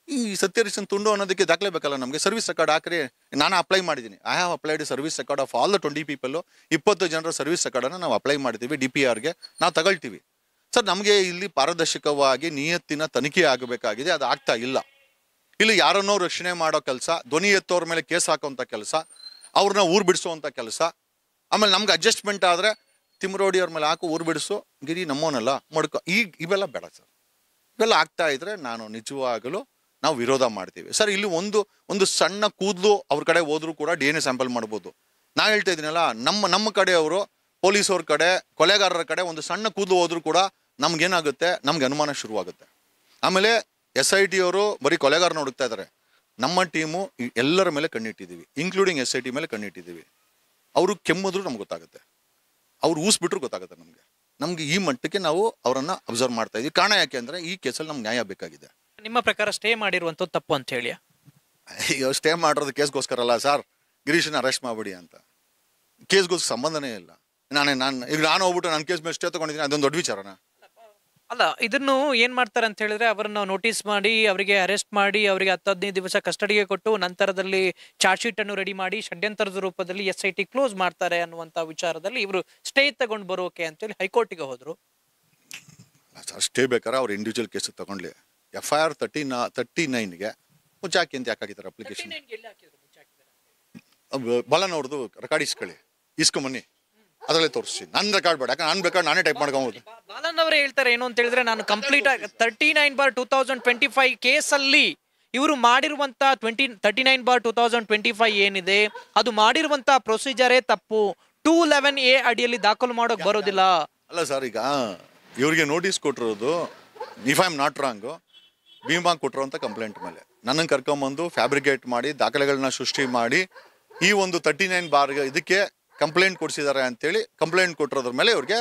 ಈ ಸತ್ಯಹರಿಶ್ಚಂದ್ರನ್ ತುಂಡು ಅನ್ನೋದಕ್ಕೆ ದಾಖಲೆ ಬೇಕಲ್ಲ ನಮಗೆ. ಸರ್ವಿಸ್ ರೆಕಾರ್ಡ್ ಹಾಕ್ರಿ. ನಾನು ಅಪ್ಲೈ ಮಾಡಿದ್ದೀನಿ. I have applied service record of all the 20 people. 20 ಜನರ ಸರ್ವಿಸ್ ರೆಕಾರ್ಡನ್ನು ನಾವು ಅಪ್ಲೈ ಮಾಡಿದ್ದೀವಿ. DPRಗೆ ನಾವು ತಗೊಳ್ತೀವಿ. ಸರ್, ನಮಗೆ ಇಲ್ಲಿ ಪಾರದರ್ಶಕವಾಗಿ ನಿಯತ್ತಿನ ತನಿಖೆ ಆಗಬೇಕಾಗಿದೆ, ಅದು ಆಗ್ತಾ ಇಲ್ಲ. ಇಲ್ಲಿ ಯಾರನ್ನೋ ರಕ್ಷಣೆ ಮಾಡೋ ಕೆಲಸ, ಧ್ವನಿ ಎತ್ತೋರ ಮೇಲೆ ಕೇಸ್ ಹಾಕೋಂಥ ಕೆಲಸ, ಅವ್ರನ್ನ ಊರು ಬಿಡಿಸೋವಂಥ ಕೆಲಸ. ಆಮೇಲೆ ನಮ್ಗೆ ಅಡ್ಜಸ್ಟ್ಮೆಂಟ್ ಆದರೆ ತಿಮ್ಮರೋಡಿ ಅವ್ರ ಮೇಲೆ ಹಾಕು, ಊರು ಬಿಡಿಸು, ಗಿರಿ ನಮ್ಮೋನಲ್ಲ ಮಡ್ಕೊ, ಇವೆಲ್ಲ ಬೇಡ ಸರ್. ಇವೆಲ್ಲ ಆಗ್ತಾ ಇದ್ರೆ ನಾನು ನಿಜವಾಗಲೂ ನಾವು ವಿರೋಧ ಮಾಡ್ತೀವಿ ಸರ್. ಇಲ್ಲಿ ಒಂದು ಸಣ್ಣ ಕೂದಲು ಅವ್ರ ಕಡೆ ಹೋದ್ರೂ ಕೂಡ DNA ಸ್ಯಾಂಪಲ್ ಮಾಡ್ಬೋದು. ನಾ ಹೇಳ್ತಾ ಇದ್ದೀನಲ್ಲ, ನಮ್ಮ ಕಡೆಯವರು, ಪೊಲೀಸವ್ರ ಕಡೆ, ಕೊಲೆಗಾರರ ಕಡೆ ಒಂದು ಸಣ್ಣ ಕೂದಲು ಹೋದ್ರೂ ಕೂಡ ನಮ್ಗೇನಾಗುತ್ತೆ, ನಮ್ಗೆ ಅನುಮಾನ ಶುರುವಾಗುತ್ತೆ. ಆಮೇಲೆ SIT ಅವರು ಬರೀ ಕೊಲೆಗಾರನ ಹುಡುಕ್ತಾ ಇದ್ದಾರೆ. ನಮ್ಮ ಟೀಮು ಎಲ್ಲರ ಮೇಲೆ ಕಣ್ಣಿಟ್ಟಿದ್ದೀವಿ, ಇನ್ಕ್ಲೂಡಿಂಗ್ SIT ಮೇಲೆ ಕಣ್ಣಿಟ್ಟಿದ್ದೀವಿ. ಅವರು ಕೆಮ್ಮಿದ್ರು ನಮ್ಗೆ ಗೊತ್ತಾಗುತ್ತೆ, ಅವ್ರು ಊಸ್ಬಿಟ್ರು ಗೊತ್ತಾಗುತ್ತೆ ನಮ್ಗೆ ಈ ಮಟ್ಟಕ್ಕೆ ನಾವು ಅವರನ್ನ ಅಬ್ಸರ್ವ್ ಮಾಡ್ತಾ ಇದ್ದೀವಿ. ಕಾರಣ ಯಾಕೆ ಅಂದ್ರೆ ಈ ಕೇಸಲ್ಲಿ ನಮ್ಗೆ ನ್ಯಾಯ ಬೇಕಾಗಿದೆ. ನಿಮ್ಮ ಪ್ರಕಾರ ಸ್ಟೇ ಮಾಡಿರುವಂತ ತಪ್ಪು ಅಂತ ಹೇಳಿ? ಅಯ್ಯೋ, ಸ್ಟೇ ಮಾಡಿರೋದು ಕೇಸ್ಗೋಸ್ಕರ ಅಲ್ಲ ಸರ್. ಗಿರೀಶನ ಅರೆಸ್ಟ್ ಮಾಡ್ಬಿಡಿ ಅಂತ. ಕೇಸ್ಗೋಸ್ಕರ ಸಂಬಂಧನೇ ಇಲ್ಲ. ನಾನು ಹೋಗ್ಬಿಟ್ಟು ನನ್ನ ಕೇಸ್ ಮೇಲೆ ಸ್ಟೇ ತಗೊಂಡಿದ್ದೀನಿ, ಅದೊಂದು ದೊಡ್ಡ ವಿಚಾರನ? ಅಲ್ಲ, ಇದನ್ನು ಏನ್ ಮಾಡ್ತಾರೆ ಅಂತ ಹೇಳಿದ್ರೆ, ಅವರನ್ನ ನೋಟಿಸ್ ಮಾಡಿ, ಅವರಿಗೆ ಅರೆಸ್ಟ್ ಮಾಡಿ, ಅವರಿಗೆ 10-15 ದಿವಸ ಕಸ್ಟಡಿಗೆ ಕೊಟ್ಟು, ನಂತರದಲ್ಲಿ ಚಾರ್ಜ್ ಶೀಟ್ ಅನ್ನು ರೆಡಿ ಮಾಡಿ ಷಡ್ಯಂತರದ ರೂಪದಲ್ಲಿ SIT ಕ್ಲೋಸ್ ಮಾಡ್ತಾರೆ ಅನ್ನುವಂತ ವಿಚಾರದಲ್ಲಿ ಇವರು ಸ್ಟೇ ತಗೊಂಡು ಬರೋಕೆ ಅಂತೇಳಿ ಹೈಕೋರ್ಟಿಗೆ ಹೋದ್ರು. ಸ್ಟೇ ಬೇಕಾದ್ರೆ ಅವ್ರು ಇಂಡಿವಿಜುವಲ್ ಕೇಸ್ ತಗೊಂಡ್ಲಿ. FIR 39ಗೆ ಮುಚ್ಚಾಕಿ ಅಂತ ಯಾಕೆ ಹಾಕಿದ್ದಾರೆ ಅಪ್ಲಿಕೇಶನ್? ಬಾಲನ್ ಅವ್ರದ್ದು ರೆಕಾರ್ಡ್ ಇಸ್ಕೊಂಬನ್ನಿ, ಅದರಲ್ಲೇ ತೋರಿಸಿ. ನನ್ನ ರೆಕಾರ್ಡ್ ಬೇಡ, ಯಾಕಂದ್ರೆ ನಾನು ಬೇಕಾದ್ರೆ ನಾನೇ ಟೈಪ್ ಮಾಡ್ಕೊಬೋದು. ಬಾಲನ್ ಅವರೇ ಹೇಳ್ತಾರೆ ಏನು ಅಂತ ಹೇಳಿದ್ರೆ, ನಾನು ಕಂಪ್ಲೀಟ್ 39/2025 ಕೇಸಲ್ಲಿ ಇವರು ಮಾಡಿರುವಂತ 39/2025 ಏನಿದೆ ಅದು ಮಾಡಿರುವಂತ ಪ್ರೊಸೀಜರೇ ತಪ್ಪು. 211A ಅಡಿಯಲ್ಲಿ ದಾಖಲು ಮಾಡೋಕ್ ಬರೋದಿಲ್ಲ. ಅಲ್ಲ ಸರ್, ಈಗ ಇವ್ರಿಗೆ ನೋಟಿಸ್ ಕೊಟ್ಟಿರೋದು, if I am not wrong, Bhima ಕೊಟ್ಟಿರೋಂಥ ಕಂಪ್ಲೇಂಟ್ ಮೇಲೆ ನನ್ನನ್ನು ಕರ್ಕೊಂಬಂದು ಫ್ಯಾಬ್ರಿಕೇಟ್ ಮಾಡಿ ದಾಖಲೆಗಳನ್ನ ಸೃಷ್ಟಿ ಮಾಡಿ ಈ ಒಂದು 39 ಇದಕ್ಕೆ ಕಂಪ್ಲೇಂಟ್ ಕೊಡಿಸಿದ್ದಾರೆ ಅಂತೇಳಿ ಕಂಪ್ಲೇಂಟ್ ಕೊಟ್ಟಿರೋದ್ರ ಮೇಲೆ ಇವ್ರಿಗೆ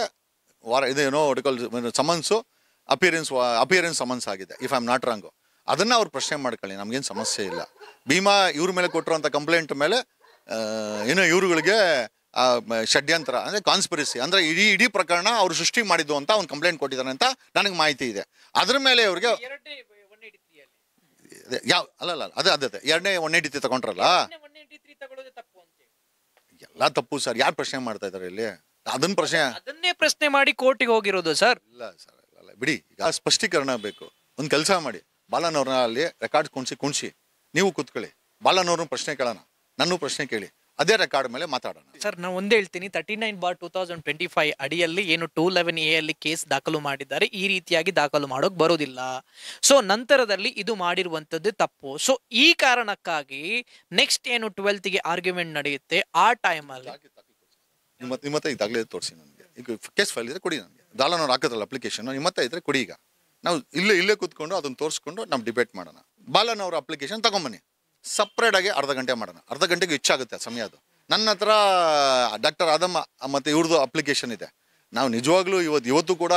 ಇದೇನೋ ಸಮನ್ಸು ಅಪಿಯರೆನ್ಸ್ ಸಮನ್ಸ್ ಆಗಿದೆ, if I am not wrong. ಅದನ್ನು ಅವ್ರು ಪ್ರಶ್ನೆ ಮಾಡ್ಕೊಳ್ಳಿ, ನಮಗೇನು ಸಮಸ್ಯೆ ಇಲ್ಲ. ಭೀಮಾ ಇವ್ರ ಮೇಲೆ ಕೊಟ್ಟಿರೋಂಥ ಕಂಪ್ಲೇಂಟ್ ಮೇಲೆ ಏನೋ ಇವ್ರುಗಳಿಗೆ ಷಡ್ಯಂತ್ರ ಅಂದರೆ ಕಾನ್ಸ್ಪಿರಸಿ ಅಂದರೆ ಇಡೀ ಪ್ರಕರಣ ಅವ್ರು ಸೃಷ್ಟಿ ಮಾಡಿದ್ದು ಅಂತ ಅವ್ನು ಕಂಪ್ಲೇಂಟ್ ಕೊಟ್ಟಿದ್ದಾನೆ ಅಂತ ನನಗೆ ಮಾಹಿತಿ ಇದೆ. ಅದ್ರ ಮೇಲೆ ಇವ್ರಿಗೆ ಯಾವ ಅಲ್ಲಲ್ಲ ಅದೇ 2ನೇ 183 ತಗೊಂಡ್ರಲ್ಲ, ಎಲ್ಲ ತಪ್ಪು ಸರ್. ಯಾರು ಪ್ರಶ್ನೆ ಮಾಡ್ತಾ ಇದ್ದಾರೆ ಇಲ್ಲಿ? ಅದನ್ನೇ ಪ್ರಶ್ನೆ ಮಾಡಿ ಕೋರ್ಟಿಗೆ ಹೋಗಿರೋದು ಸರ್. ಇಲ್ಲ ಸರ್, ಇಲ್ಲ ಬಿಡಿ. ಈಗ ಸ್ಪಷ್ಟೀಕರಣ ಬೇಕು. ಒಂದು ಕೆಲಸ ಮಾಡಿ, ಬಾಲನ್ ಅವ್ರನ್ನ ಅಲ್ಲಿ ರೆಕಾರ್ಡ್ ಕುಣಿಸಿ ನೀವು ಕೂತ್ಕೊಳ್ಳಿ, ಬಾಲನ್ ಅವ್ರನ್ನ ಪ್ರಶ್ನೆ ಕೇಳೋಣ, ನನ್ನೂ ಪ್ರಶ್ನೆ ಕೇಳಿ, ಅದೇ ರೆಕಾರ್ಡ್ ಮೇಲೆ ಮಾತಾಡೋಣ. ಸರ್, ನಾನು ಒಂದೇ ಹೇಳ್ತೀನಿ, 39/2025 ಅಡಿಯಲ್ಲಿ ಏನು 211A ಅಲ್ಲಿ ಕೇಸ್ ದಾಖಲು ಮಾಡಿದ್ದಾರೆ, ಈ ರೀತಿಯಾಗಿ ದಾಖಲು ಮಾಡೋಕ್ ಬರೋದಿಲ್ಲ. ಸೊ ನಂತರದಲ್ಲಿ ಇದು ಮಾಡಿರುವಂತದ್ದು ತಪ್ಪು. ಸೊ ಈ ಕಾರಣಕ್ಕಾಗಿ ನೆಕ್ಸ್ಟ್ ಏನು 12ಗೆ ಆರ್ಗ್ಯುಮೆಂಟ್ ನಡೆಯುತ್ತೆ, ಆ ಟೈಮಲ್ಲಿ ನಿಮ್ಮ ಹತ್ರ ಇದಾಗಲೇ ತೋರಿಸಿ ನನಗೆ. ಈಗ ಕೇಸ್ ಫೈಲ್ ಇದ್ರೆ ಕೊಡಿ ನನಗೆ. ಬಾಲನ್ ಅವ್ರು ಹಾಕಿದ್ರಲ್ಲ ಅಪ್ಲಿಕೇಶನ್, ನಿಮ್ಮ ಹತ್ರ ಇದ್ರೆ ಕೊಡಿ. ಈಗ ನಾವು ಇಲ್ಲೇ ಕೂತ್ಕೊಂಡು ಅದನ್ನು ತೋರಿಸ್ಕೊಂಡು ನಾವು ಡಿಬೇಟ್ ಮಾಡೋಣ. ಬಾಲನ್ ಅವ್ರ ಅಪ್ಲಿಕೇಶನ್ ತಗೊಂಬನ್ನಿ, ಸಪ್ರೇಟ್ ಆಗಿ ಅರ್ಧ ಗಂಟೆ ಮಾಡೋಣ. ಅರ್ಧ ಗಂಟೆಗೆ ಹೆಚ್ಚಾಗುತ್ತೆ ಸಮಯ. ಅದು ನನ್ನ ಹತ್ರ ಡಾಕ್ಟರ್ ಆದಮ್ಮ ಮತ್ತು ಇವ್ರದ್ದು ಅಪ್ಲಿಕೇಶನ್ ಇದೆ. ನಾವು ನಿಜವಾಗ್ಲೂ ಇವತ್ತು ಕೂಡ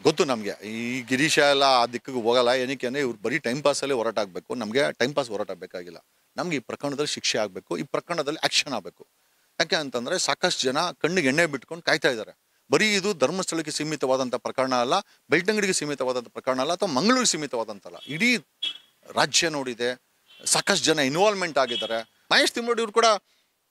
ಗೊತ್ತು ನಮಗೆ, ಈ ಗಿರೀಶ ಎಲ್ಲ ಆ ದಿಕ್ಕಿಗೆ ಹೋಗಲ್ಲ. ಏನಕ್ಕೆ ಅಂದರೆ ಇವ್ರು ಬರೀ ಟೈಮ್ ಪಾಸಲ್ಲೇ ಹೋರಾಟ ಆಗಬೇಕು. ನಮಗೆ ಟೈಮ್ ಪಾಸ್ ಹೋರಾಟ ಬೇಕಾಗಿಲ್ಲ. ನಮ್ಗೆ ಈ ಪ್ರಕರಣದಲ್ಲಿ ಶಿಕ್ಷೆ ಆಗಬೇಕು, ಈ ಪ್ರಕರಣದಲ್ಲಿ ಆ್ಯಕ್ಷನ್ ಆಗಬೇಕು. ಯಾಕೆ ಅಂತಂದರೆ ಸಾಕಷ್ಟು ಜನ ಕಣ್ಣಿಗೆ ಎಣ್ಣೆ ಬಿಟ್ಕೊಂಡು ಕಾಯ್ತಾ ಇದ್ದಾರೆ. ಬರೀ ಇದು ಧರ್ಮಸ್ಥಳಕ್ಕೆ ಸೀಮಿತವಾದಂಥ ಪ್ರಕರಣ ಅಲ್ಲ, ಬೆಳ್ತಂಗಡಿಗೆ ಸೀಮಿತವಾದಂಥ ಪ್ರಕರಣ ಅಲ್ಲ, ಅಥವಾ ಮಂಗಳೂರಿಗೆ ಸೀಮಿತವಾದಂಥಲ್ಲ, ಇಡೀ ರಾಜ್ಯ ನೋಡಿದೆ. ಸಾಕಷ್ಟು ಜನ ಇನ್ವಾಲ್ವ್ಮೆಂಟ್ ಆಗಿದ್ದಾರೆ. ಮಹೇಶ್ ತಿಮ್ಮೋಡಿ ಇವ್ರು ಕೂಡ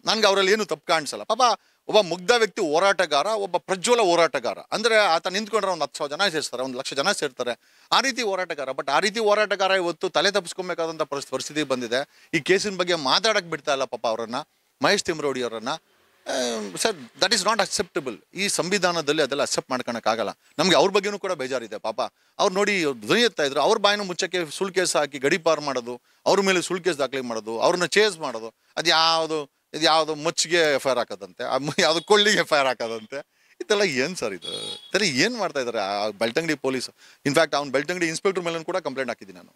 ನನಗೆ ಅವರಲ್ಲಿ ಏನು ತಪ್ಪು ಕಾಣಿಸಲ್ಲ. ಪಾಪ ಒಬ್ಬ ಮುಗ್ಧ ವ್ಯಕ್ತಿ ಹೋರಾಟಗಾರ, ಒಬ್ಬ ಪ್ರಜ್ವಲ ಹೋರಾಟಗಾರ. ಅಂದರೆ ಆತ ನಿಂತ್ಕೊಂಡ್ರೆ ಒಂದು 10,000 ಜನ ಸೇರ್ತಾರೆ, 1,00,000 ಜನ ಸೇರ್ತಾರೆ. ಆ ರೀತಿ ಹೋರಾಟಗಾರ. ಬಟ್ ಆ ರೀತಿ ಹೋರಾಟಗಾರ ಇವತ್ತು ತಲೆ ತಪ್ಪಿಸ್ಕೊಬೇಕಾದಂಥ ಪರಿಸ್ಥಿತಿ ಬಂದಿದೆ. ಈ ಕೇಸಿನ ಬಗ್ಗೆ ಮಾತಾಡಕ್ಕೆ ಬಿಡ್ತಾ ಇಲ್ಲ ಪಾಪ ಅವರನ್ನು, ಮಹೇಶ್ ತಿಮ್ಮರೋಡಿ ಅವರನ್ನು. Sir, that is not acceptable. ಈ ಸಂವಿಧಾನದಲ್ಲಿ ಅದೆಲ್ಲ ಅಕ್ಸೆಪ್ಟ್ ಮಾಡ್ಕೊಳಕ್ಕಾಗಲ್ಲ. ನಮಗೆ ಅವ್ರ ಬಗ್ಗೆನೂ ಕೂಡ ಬೇಜಾರಿದೆ. ಪಾಪ ಅವ್ರು ನೋಡಿ ಧ್ವನಿ ಎತ್ತಾ ಇದ್ರು. ಅವ್ರ ಬಾಯಿನ ಮುಚ್ಚಕ್ಕೆ ಸುಳ್ಳು ಕೇಸ್ ಹಾಕಿ ಗಡೀಪಾರು ಮಾಡೋದು, ಅವ್ರ ಮೇಲೆ ಸುಳ್ಳು ಕೇಸ್ ದಾಖಲೆ ಮಾಡೋದು, ಅವ್ರನ್ನ ಚೇಸ್ ಮಾಡೋದು. ಇದು ಯಾವುದು ಮಚ್ಚಿಗೆ FIR ಹಾಕೋದಂತೆ, ಯಾವುದು ಕೊಳ್ಳಿಗೆ FIR ಹಾಕೋದಂತೆ. ಇದೆಲ್ಲ ಏನು ಸರ್? ಇದೆಲ್ಲ ಏನು ಮಾಡ್ತಾ ಇದ್ದಾರೆ ಬೆಳ್ತಂಗಡಿ ಪೊಲೀಸ್? ಇನ್ಫ್ಯಾಕ್ಟ್ ಅವ್ನು ಬೆಳ್ತಂಗಡಿ ಇನ್ಸ್ಪೆಕ್ಟರ್ ಮೇಲೆ ಕೂಡ ಕಂಪ್ಲೇಂಟ್ ಹಾಕಿದ್ದೀನಿ ನಾನು.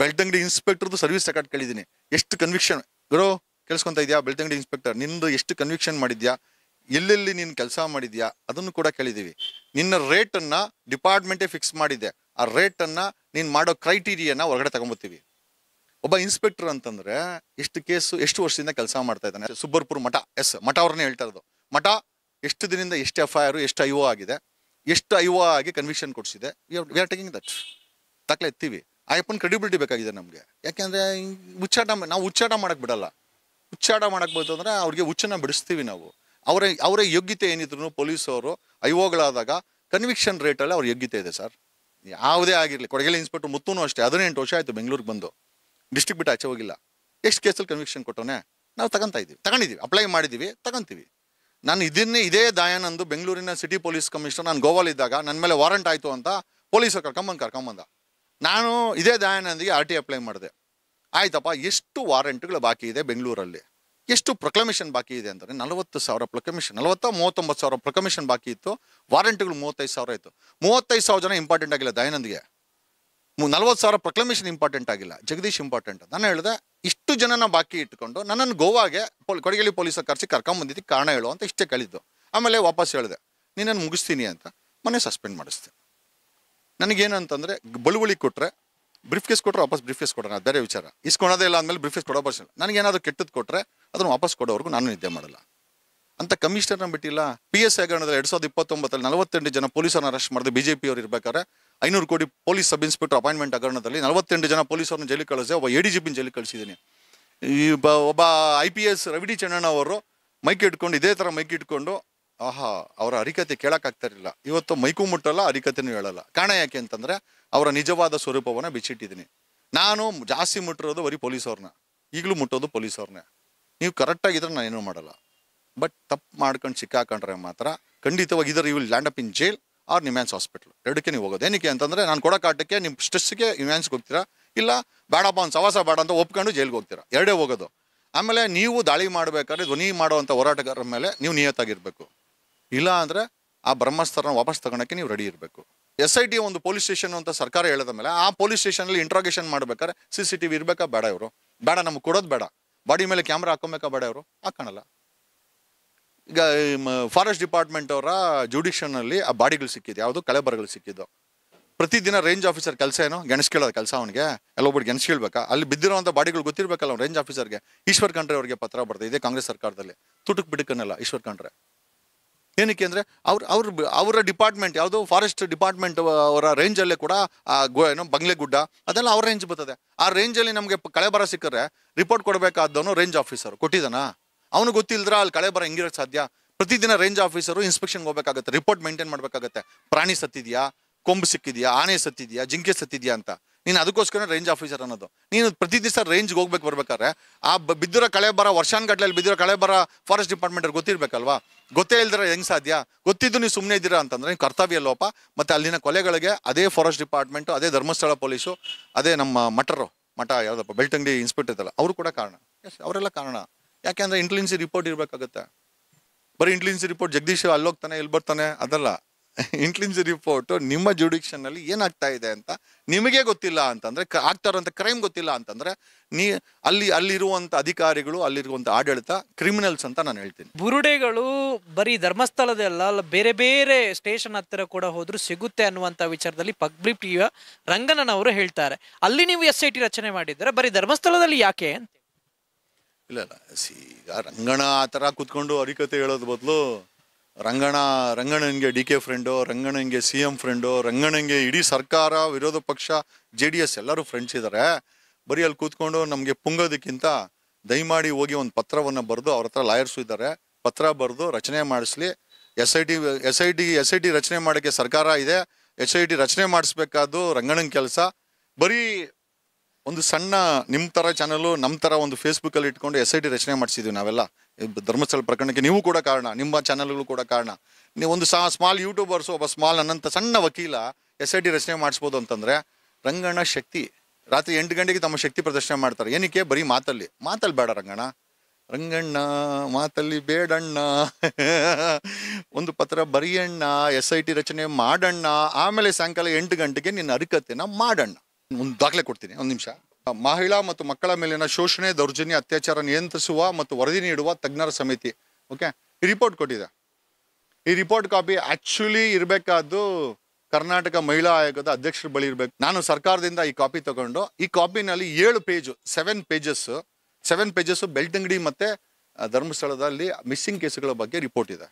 ಬೆಳ್ತಂಗಡಿ ಇನ್ಸ್ಪೆಕ್ಟರ್ದು ಸರ್ವಿಸ್ ರೆಕಾರ್ಡ್ ಕೇಳಿದ್ದೀನಿ. ಎಷ್ಟು ಕನ್ವಿಕ್ಷನ್ ಗುರು ಕೇಳಿಸ್ಕೊಂತ ಇದೆಯಾ? ಬೆಳ್ತಂಗಡಿ ಇನ್ಸ್ಪೆಕ್ಟರ್ ನಿಂದು ಎಷ್ಟು ಕನ್ವಿಕ್ಷನ್ ಮಾಡಿದ್ಯಾ, ಎಲ್ಲೆಲ್ಲಿ ನೀನು ಕೆಲಸ ಮಾಡಿದ್ಯಾ, ಅದನ್ನು ಕೂಡ ಕೇಳಿದ್ದೀವಿ. ನಿನ್ನ ರೇಟನ್ನು ಡಿಪಾರ್ಟ್ಮೆಂಟೇ ಫಿಕ್ಸ್ ಮಾಡಿದೆ. ಆ ರೇಟನ್ನು ನೀನು ಮಾಡೋ ಕ್ರೈಟೀರಿಯಾನ ಹೊರಗಡೆ ತಗೊಂಬತ್ತೀವಿ. ಒಬ್ಬ ಇನ್ಸ್ಪೆಕ್ಟರ್ ಅಂತಂದರೆ ಎಷ್ಟು ಕೇಸು, ಎಷ್ಟು ವರ್ಷದಿಂದ ಕೆಲಸ ಮಾಡ್ತಾ ಇದ್ದಾನೆ. ಸುಬ್ಬರ್ಪುರ ಮಠ, ಮಠ ಅವ್ರನ್ನೇ ಹೇಳ್ತಾ ಇರೋದು. ಮಠ ಎಷ್ಟು ದಿನದಿಂದ ಎಷ್ಟು FIR, ಎಷ್ಟು IO ಆಗಿದೆ, ಎಷ್ಟು IO ಆಗಿ ಕನ್ವಿಕ್ಷನ್ ಕೊಡಿಸಿದೆ. We are taking that. ದಾಖಲೆ ಎತ್ತೀವಿ. ಆ ಅಪ್ಪನ ಕ್ರೆಡಿಬಿಲಿಟಿ ಬೇಕಾಗಿದೆ ನಮಗೆ. ಯಾಕೆಂದರೆ ನಾವು ಉಚ್ಚಾಟ ಮಾಡೋಕ್ಕೆ ಬಿಡಲ್ಲ. ಉಚ್ಚಾಟ ಮಾಡೋಕ್ಕೆ ಬಂತು ಅಂದರೆ ಅವ್ರಿಗೆ ಹುಚ್ಚನ್ನ ಬಿಡಿಸ್ತೀವಿ ನಾವು. ಅವರ ಯೋಗ್ಯತೆ ಏನಿದ್ರು ಪೊಲೀಸವರು IOಗಳಾದಾಗ ಕನ್ವಿಕ್ಷನ್ ರೇಟಲ್ಲಿ ಅವ್ರ ಯೋಗ್ಯತೆ ಇದೆ ಸರ್. ಯಾವುದೇ ಆಗಿರಲಿ. ಕೊಡಗೇಲಿ ಇನ್ಸ್ಪೆಕ್ಟರ್ ಮುತ್ತೂನು ಅಷ್ಟೇ, 18 ವರ್ಷ ಆಯಿತು ಬೆಂಗಳೂರಿಗೆ ಬಂದು, ಡಿಸ್ಟ್ರಿಕ್ಟ್ ಬಿಟ್ಟು ಆಚೆ ಹೋಗಿಲ್ಲ. ಎಷ್ಟು ಕೇಸಲ್ಲಿ ಕನ್ವಿಕ್ಷನ್ ಕೊಟ್ಟವನೇ ನಾವು ತಗೊಂಡಿದ್ದೀವಿ, ಅಪ್ಲೈ ಮಾಡಿದ್ದೀವಿ, ತಗೊಂತೀವಿ. ನಾನು ಇದೇ ದಯಾನಂದು ಬೆಂಗಳೂರಿನ ಸಿಟಿ ಪೊಲೀಸ್ ಕಮಿಷನರ್, ನಾನು ಗೋವಾಲಿದ್ದಾಗ ನನ್ನ ಮೇಲೆ ವಾರಂಟ್ ಆಯಿತು ಅಂತ ಪೊಲೀಸರು ಕರ್ಕೊಂಬಂದ. ನಾನು ಇದೇ ದಯಾನಂದಿಗೆ RT ಅಪ್ಲೈ ಮಾಡಿದೆ. ಆಯ್ತಪ್ಪ, ಎಷ್ಟು ವಾರಂಟ್ಗಳು ಬಾಕಿ ಇದೆ ಬೆಂಗಳೂರಲ್ಲಿ, ಎಷ್ಟು ಪ್ರೊಕ್ಲಮೇಷನ್ ಬಾಕಿ ಇದೆ ಅಂದರೆ 40,000 ಪ್ರೊಕ್ಲಮೇಷನ್, 39,000 ಪ್ರೊಕ್ಲಮೇಷನ್ ಬಾಕಿ ಇತ್ತು. ವಾರಂಟ್ಗಳು 35,000 ಇತ್ತು. 35,000 ಜನ ಇಂಪಾರ್ಟೆಂಟ್ ಆಗಿಲ್ಲ ದಯಾನಂದ್ಗೆ. 40,000 ಪ್ರೊಕ್ಲಮೇಷನ್ ಇಂಪಾರ್ಟೆಂಟ್ ಆಗಿಲ್ಲ. ಜಗದೀಶ್ ಇಂಪಾರ್ಟೆಂಟ್. ನಾನು ಹೇಳಿದೆ, ಇಷ್ಟು ಜನನ ಬಾಕಿ ಇಟ್ಕೊಂಡು ನನ್ನನ್ನು ಗೋವಾಗೆ ಕೊಡಗೇಲಿ ಪೊಲೀಸರು ಕರ್ಕೊಂಬಂದಿದ್ದಕ್ಕೆ ಕಾರಣ ಹೇಳು ಅಂತ ಇಷ್ಟೇ ಕೇಳಿದ್ದು. ಆಮೇಲೆ ವಾಪಸ್ ಹೇಳಿದೆ, ನೀನನ್ನು ಮುಗಿಸ್ತೀನಿ ಅಂತ. ಮೊನ್ನೆ ಸಸ್ಪೆಂಡ್ ಮಾಡಿಸ್ತೀನಿ. ನನಗೇನಂತಂದರೆ ಬಳುವಳಿ ಕೊಟ್ಟರೆ ಬ್ರೀಫ್ ಕೇಸ್ ಕೊಟ್ಟರೆ ವಾಪಸ್ ಬ್ರೀಫ್ ಕೇಸ್ ಕೊಡೋಣ, ಅದು ಬೇರೆ ವಿಚಾರ. ಇಸ್ಕೊಳೋದೇ ಇಲ್ಲ ಅಂದಮೇಲೆ ಬ್ರೀಫ್ ಕೇಸ್ ಕೊಡೋ ಪ್ರಶ್ನೆ. ನನಗೇನಾದರೂ ಕೆಟ್ಟದ್ದು ಕೊಟ್ಟರೆ ಅದನ್ನು ವಾಪಸ್ ಕೊಡೋವರೆಗೂ ನಾನು ನಿದ್ದೆ ಮಾಡಲ್ಲ ಅಂತ ಕಮಿಷನರ್ನ ಬಿಟ್ಟಿಲ್ಲ. PS ಹಗರಣದಲ್ಲಿ 2029 48 ಜನ ಪೊಲೀಸರನ್ನ ಅರೆಸ್ಟ್ ಮಾಡಿದೆ BJP ಅವ್ರು ಇರ್ಬೇಕಾದ್ರೆ. 500 ಕೋಟಿ ಪೊಲೀಸ್ ಸಬ್ ಇನ್ಸ್ಪೆಕ್ಟರ್ ಅಪಾಯಿಂಟ್ಮೆಂಟ್ ಹಗರಣದಲ್ಲಿ 48 ಜನ ಪೊಲೀಸರನ್ನ ಜೈಲಿಗೆ ಕಳಿಸಿದೆ, ಒಬ್ಬ ADGP ಜೈಲಿಗೆ ಕಳಿಸಿದ್ದೀನಿ. ಒಬ್ಬ IPS ರವಿ ಡಿ ಚನ್ನಣ್ಣ ಅವರು ಮೈಕ್ ಇಟ್ಕೊಂಡು ಇದೇ ಥರ ಮೈಕ್ ಇಟ್ಕೊಂಡು ಆಹಾ ಅವರ ಹರಿಕತೆ ಕೇಳೋಕ್ಕಾಗ್ತಾರಿಲ್ಲ. ಇವತ್ತು ಮೈಕು ಮುಟ್ಟಲ್ಲ, ಹರಿಕತೆನೂ ಹೇಳಲ್ಲ. ಕಾರಣ ಯಾಕೆ ಅಂತಂದರೆ ಅವರ ನಿಜವಾದ ಸ್ವರೂಪವನ್ನು ಬಿಚ್ಚಿಟ್ಟಿದ್ದೀನಿ. ನಾನು ಜಾಸ್ತಿ ಮುಟ್ಟಿರೋದು ಬರೀ ಪೊಲೀಸವ್ರನ್ನ, ಈಗಲೂ ಮುಟ್ಟೋದು ಪೊಲೀಸವ್ರನ್ನೇ. ನೀವು ಕರೆಕ್ಟಾಗಿದ್ರೆ ನಾನು ಏನೂ ಮಾಡಲ್ಲ. ಬಟ್ ತಪ್ಪು ಮಾಡ್ಕೊಂಡು ಸಿಕ್ಕಾಕೊಂಡ್ರೆ ಮಾತ್ರ ಖಂಡಿತವಾಗಿ ಇದರ you will land up in jail or NIMHANS hospital, ಎರಡಕ್ಕೆ ನೀವು ಹೋಗೋದು. ಏನಕ್ಕೆ ಅಂತಂದರೆ ನಾನು ಕೊಡೋ ಕಾಟಕ್ಕೆ ನಿಮ್ಮ ಸ್ಟ್ರೆಸ್ಗೆ ನಿಮ್ಯಾನ್ಸ್ಗೆ ಹೋಗ್ತೀರಾ, ಇಲ್ಲ ಬೇಡಪ್ಪ ಒಂದು ಸವಾಸ ಬೇಡ ಅಂತ ಒಪ್ಕೊಂಡು ಜೈಲ್ಗೆ ಹೋಗ್ತೀರಾ, ಎರಡೇ ಹೋಗೋದು. ಆಮೇಲೆ ನೀವು ದಾಳಿ ಮಾಡಬೇಕಾದ್ರೆ ಧ್ವನಿ ಮಾಡುವಂಥ ಹೋರಾಟಗಾರರ ಮೇಲೆ ನೀವು ನಿಯತ್ತಾಗಿರಬೇಕು. ಇಲ್ಲ ಅಂದರೆ ಆ ಬ್ರಹ್ಮಾಸ್ತ್ರನ ವಾಪಸ್ ತಗೊಳಕ್ಕೆ ನೀವು ರೆಡಿ ಇರಬೇಕು. SIT ಒಂದು ಪೊಲೀಸ್ ಸ್ಟೇಷನ್ ಅಂತ ಸರ್ಕಾರ ಹೇಳಿದ ಮೇಲೆ ಆ ಪೊಲೀಸ್ ಸ್ಟೇಷನಲ್ಲಿ ಇಂಟ್ರಾಗೇಷನ್ ಮಾಡ್ಬೇಕಾದ್ರೆ CCTV ಇರಬೇಕಾ ಬೇಡ? ಇವರು ಬೇಡ, ನಮ್ಗೆ ಕೊಡೋದು ಬೇಡ. ಬಾಡಿ ಮೇಲೆ ಕ್ಯಾಮ್ರಾ ಹಾಕೊಬೇಕಾ ಬೇಡ? ಇವರು ಹಾಕೋಣಲ್ಲ. ಈಗ ಫಾರೆಸ್ಟ್ ಡಿಪಾರ್ಟ್ಮೆಂಟ್ ಅವರ ಜುಡಿಷನಲ್ಲಿ ಆ ಬಾಡಿಗಳು ಸಿಕ್ಕಿದ್ದು, ಯಾವುದು ಕಳೆಬರಗಳು ಸಿಕ್ಕಿದ್ದು. ಪ್ರತಿದಿನ ರೇಂಜ್ ಆಫೀಸರ್ ಕೆಲಸ ಏನು? ಗೆಣಸ್ಕೇಳೋದು ಕೆಲಸ ಅವನಿಗೆ. ಎಲ್ಲೊಬ್ಬರು ಗೆಣಸ್ಕೇಳ್ಬೇಕಾ? ಅಲ್ಲಿ ಬಿದ್ದಿರೋಂಥ ಬಾಡಿಗಳು ಗೊತ್ತಿರಬೇಕಲ್ಲ ಅವ್ನು ರೇಂಜ್ ಆಫೀಸರ್ಗೆ. ಈಶ್ವರ್ ಖಂಡ್ರೆ ಅವರಿಗೆ ಪತ್ರ ಬರ್ತಾ ಇದೆ ಕಾಂಗ್ರೆಸ್ ಸರ್ಕಾರದಲ್ಲಿ, ತುಟುಕ್ ಬಿಡುಕನ್ನಲ್ಲ ಈಶ್ವರ್ ಖಂಡ್ರೆ. ಏನಕ್ಕೆ ಅಂದರೆ ಅವರ ಡಿಪಾರ್ಟ್ಮೆಂಟ್ ಯಾವುದು, ಫಾರೆಸ್ಟ್ ಡಿಪಾರ್ಟ್ಮೆಂಟ್ ಅವರ ರೇಂಜಲ್ಲೇ ಕೂಡ ಏನೋ ಬಂಗ್ಲೆಗುಡ್ಡ ಅದೆಲ್ಲ ಅವ್ರ ರೇಂಜ್ ಬರ್ತದೆ. ಆ ರೇಂಜಲ್ಲಿ ನಮಗೆ ಕಳೆಬರ ಸಿಕ್ಕರೆ ರಿಪೋರ್ಟ್ ಕೊಡಬೇಕಾದವನು ರೇಂಜ್ ಆಫೀಸರ್ ಕೊಟ್ಟಿದ್ದಾನ? ಅವನು ಗೊತ್ತಿಲ್ಲದ್ರ ಅಲ್ಲಿ ಕಳೆಬರ ಹೆಂಗಿರೋಕ್ಕೆ ಸಾಧ್ಯ? ಪ್ರತಿದಿನ ರೇಂಜ್ ಆಫೀಸರು ಇನ್ಸ್ಪೆಕ್ಷನ್ಗೆ ಹೋಗ್ಬೇಕಾಗತ್ತೆ, ರಿಪೋರ್ಟ್ ಮೇಂಟೈನ್ ಮಾಡಬೇಕಾಗತ್ತೆ. ಪ್ರಾಣಿ ಸತ್ತಿದೆಯಾ, ಕೊಂಬು ಸಿಕ್ಕಿದೆಯಾ, ಆನೆ ಸತ್ತಿದೆಯಾ, ಜಿಂಕೆ ಸತ್ತಿದೆಯಾ ಅಂತ. ನೀನು ಅದಕ್ಕೋಸ್ಕರ ರೇಂಜ್ ಆಫೀಸರ್ ಅನ್ನೋದು. ನೀನು ಪ್ರತಿ ದಿವಸ ರೇಂಜ್ಗೆ ಹೋಗ್ಬೇಕು ಬರ್ಬೇಕಾದ್ರೆ ಆ ಬಿದ್ದಿರೋ ಕಳೆಬರ ವರ್ಷಾನ್ಗಟ್ಲೆಯಲ್ಲಿ ಬಿದ್ದಿರೋ ಕಳೆಬರ ಫಾರೆಸ್ಟ್ ಡಿಪಾರ್ಟ್ಮೆಂಟ್ ಗೊತ್ತಿರಬೇಕಲ್ವಾ? ಗೊತ್ತೇ ಇಲ್ದಿರ ಹೆಂಗೆ ಸಾಧ್ಯ? ಗೊತ್ತಿದ್ದು ನೀವು ಸುಮ್ಮನೆ ಇದ್ದೀರಾ ಅಂತಂದರೆ ನೀವು ಕರ್ತವ್ಯ ಲೋಪ. ಮತ್ತು ಅಲ್ಲಿನ ಕೊಲೆಗಳಿಗೆ ಅದೇ ಫಾರೆಸ್ಟ್ ಡಿಪಾರ್ಟ್ಮೆಂಟು, ಅದೇ ಧರ್ಮಸ್ಥಳ ಪೊಲೀಸು, ಅದೇ ನಮ್ಮ ಮಠ ಯಾವುದಪ್ಪ ಬೆಳ್ತಂಗಡಿ ಇನ್ಸ್ಪೆಕ್ಟರ್ ಇದ್ದಲ್ಲ ಅವರು ಕೂಡ ಕಾರಣ. ಎಸ್, ಅವರೆಲ್ಲ ಕಾರಣ. ಯಾಕೆಂದರೆ ಇಂಟೆಲಿಜೆನ್ಸಿ ರಿಪೋರ್ಟ್ ಇರಬೇಕಾಗತ್ತೆ. ಬರೀ ಇಂಟೆಲಿಜೆನ್ಸಿ ರಿಪೋರ್ಟ್ ಜಗದೀಶ್ ಅಲ್ಲೋಗ್ತಾನೆ ಇಲ್ಲಿ ಬರ್ತಾನೆ ಅದಲ್ಲ. ಇಂಟೆಲಿಜೆನ್ಸಿ ರಿಪೋರ್ಟು ನಿಮ್ಮ ಜುಡಿಕ್ಷನ್ನಲ್ಲಿ ಏನಾಗ್ತಾ ಇದೆ ಅಂತ ನಿಮಗೆ ಗೊತ್ತಿಲ್ಲ ಅಂತಂದರೆ, ಆಗ್ತಾ ಇರೋಂಥ ಕ್ರೈಮ್ ಗೊತ್ತಿಲ್ಲ ಅಂತಂದರೆ ಅಲ್ಲಿರುವಂಥ ಅಧಿಕಾರಿಗಳು, ಅಲ್ಲಿರುವಂಥ ಆಡಳಿತ ಕ್ರಿಮಿನಲ್ಸ್ ಅಂತ ನಾನು ಹೇಳ್ತೀನಿ. ಬುರುಡೆಗಳು ಬರೀ ಧರ್ಮಸ್ಥಳದಲ್ಲ, ಬೇರೆ ಬೇರೆ ಸ್ಟೇಷನ್ ಹತ್ತಿರ ಕೂಡ ಹೋದ್ರು ಸಿಗುತ್ತೆ ಅನ್ನುವಂಥ ವಿಚಾರದಲ್ಲಿ ಪಬ್ಲಿಕ್ ಟಿವಿಯ ರಂಗನವರು ಹೇಳ್ತಾರೆ. ಅಲ್ಲಿ ನೀವು SIT ರಚನೆ ಮಾಡಿದ್ರೆ ಬರೀ ಧರ್ಮಸ್ಥಳದಲ್ಲಿ ಯಾಕೆ ಅಂತ? ಇಲ್ಲ ಈಗ ರಂಗಣ ಆ ಥರ ಕೂತ್ಕೊಂಡು ಹರಿಕತೆ ಹೇಳೋದು ಬದಲು ರಂಗಣ್ಣನಿಗೆ DK ಫ್ರೆಂಡು, ರಂಗಣ್ಣನಿಗೆ CM ಫ್ರೆಂಡು, ರಂಗಣ್ಣನಿಗೆ ಇಡೀ ಸರ್ಕಾರ, ವಿರೋಧ ಪಕ್ಷ, JDS ಎಲ್ಲರೂ ಫ್ರೆಂಡ್ಸ್ ಇದ್ದಾರೆ. ಬರೀ ಅಲ್ಲಿ ಕೂತ್ಕೊಂಡು ನಮಗೆ ಪುಂಗೋದಕ್ಕಿಂತ ದಯಮಾಡಿ ಹೋಗಿ ಒಂದು ಪತ್ರವನ್ನು ಬರೆದು, ಅವ್ರ ಹತ್ರ ಲಾಯರ್ಸು ಇದ್ದಾರೆ, ಪತ್ರ ಬರೆದು ರಚನೆ ಮಾಡಿಸ್ಲಿ. SIT ರಚನೆ ಮಾಡೋಕ್ಕೆ ಸರ್ಕಾರ ಇದೆ, SIT ರಚನೆ ಮಾಡಿಸ್ಬೇಕಾದ್ದು ರಂಗಣ್ಣನ ಕೆಲಸ. ಬರೀ ಒಂದು ಸಣ್ಣ ನಿಮ್ಮ ಥರ ಚಾನಲು, ನಮ್ಮ ಥರ ಒಂದು ಫೇಸ್ಬುಕ್ಕಲ್ಲಿ ಇಟ್ಕೊಂಡು SIT ರಚನೆ ಮಾಡಿಸಿದ್ವಿ ನಾವೆಲ್ಲ. ಧರ್ಮಸ್ಥಳ ಪ್ರಕರಣಕ್ಕೆ ನೀವು ಕೂಡ ಕಾರಣ, ನಿಮ್ಮ ಚಾನಲ್ಗಳು ಕೂಡ ಕಾರಣ. ನೀವು ಒಂದು ಸ್ಮಾಲ್ ಯೂಟ್ಯೂಬರ್ಸು, ಒಬ್ಬ ಸ್ಮಾಲ್ ಅನ್ನಂಥ ಸಣ್ಣ ವಕೀಲ SIT ರಚನೆ ಮಾಡಿಸ್ಬೋದು ಅಂತಂದರೆ, ರಂಗಣ್ಣ ಶಕ್ತಿ ರಾತ್ರಿ 8 ಗಂಟೆಗೆ ತಮ್ಮ ಶಕ್ತಿ ಪ್ರದರ್ಶನ ಮಾಡ್ತಾರೆ. ಏನಕ್ಕೆ? ಬರೀ ಮಾತಲ್ಲಿ ಬೇಡ ರಂಗಣ್ಣ ಮಾತಲ್ಲಿ ಬೇಡಣ್ಣ, ಒಂದು ಪತ್ರ ಬರೆಯಣ್ಣ, SIT ರಚನೆ ಮಾಡಣ್ಣ, ಆಮೇಲೆ ಸಾಯಂಕಾಲ 8 ಗಂಟೆಗೆ ನಿನ್ನ ಹರಿಕತೆನ ಮಾಡಣ್ಣ. ಒಂದು ದಾಖಲೆ ಕೊಡ್ತೀನಿ, ಒಂದು ನಿಮಿಷ. ಮಹಿಳಾ ಮತ್ತು ಮಕ್ಕಳ ಮೇಲಿನ ಶೋಷಣೆ, ದೌರ್ಜನ್ಯ, ಅತ್ಯಾಚಾರ ನಿಯಂತ್ರಿಸುವ ಮತ್ತು ವರದಿ ನೀಡುವ ತಜ್ಞರ ಸಮಿತಿ, ಓಕೆ, ಈ ರಿಪೋರ್ಟ್ ಕೊಟ್ಟಿದೆ. ಈ ರಿಪೋರ್ಟ್ ಕಾಪಿ ಆ್ಯಕ್ಚುಲಿ ಇರಬೇಕಾದ್ದು ಕರ್ನಾಟಕ ಮಹಿಳಾ ಆಯೋಗದ ಅಧ್ಯಕ್ಷರ ಬಳಿ ಇರಬೇಕು. ನಾನು ಸರ್ಕಾರದಿಂದ ಈ ಕಾಪಿ ತಗೊಂಡು, ಈ ಕಾಪಿನಲ್ಲಿ 7 ಪೇಜಸ್ ಬೆಳ್ತಂಗಡಿ ಮತ್ತು ಧರ್ಮಸ್ಥಳದಲ್ಲಿ ಮಿಸ್ಸಿಂಗ್ ಕೇಸುಗಳ ಬಗ್ಗೆ ರಿಪೋರ್ಟ್ ಇದೆ.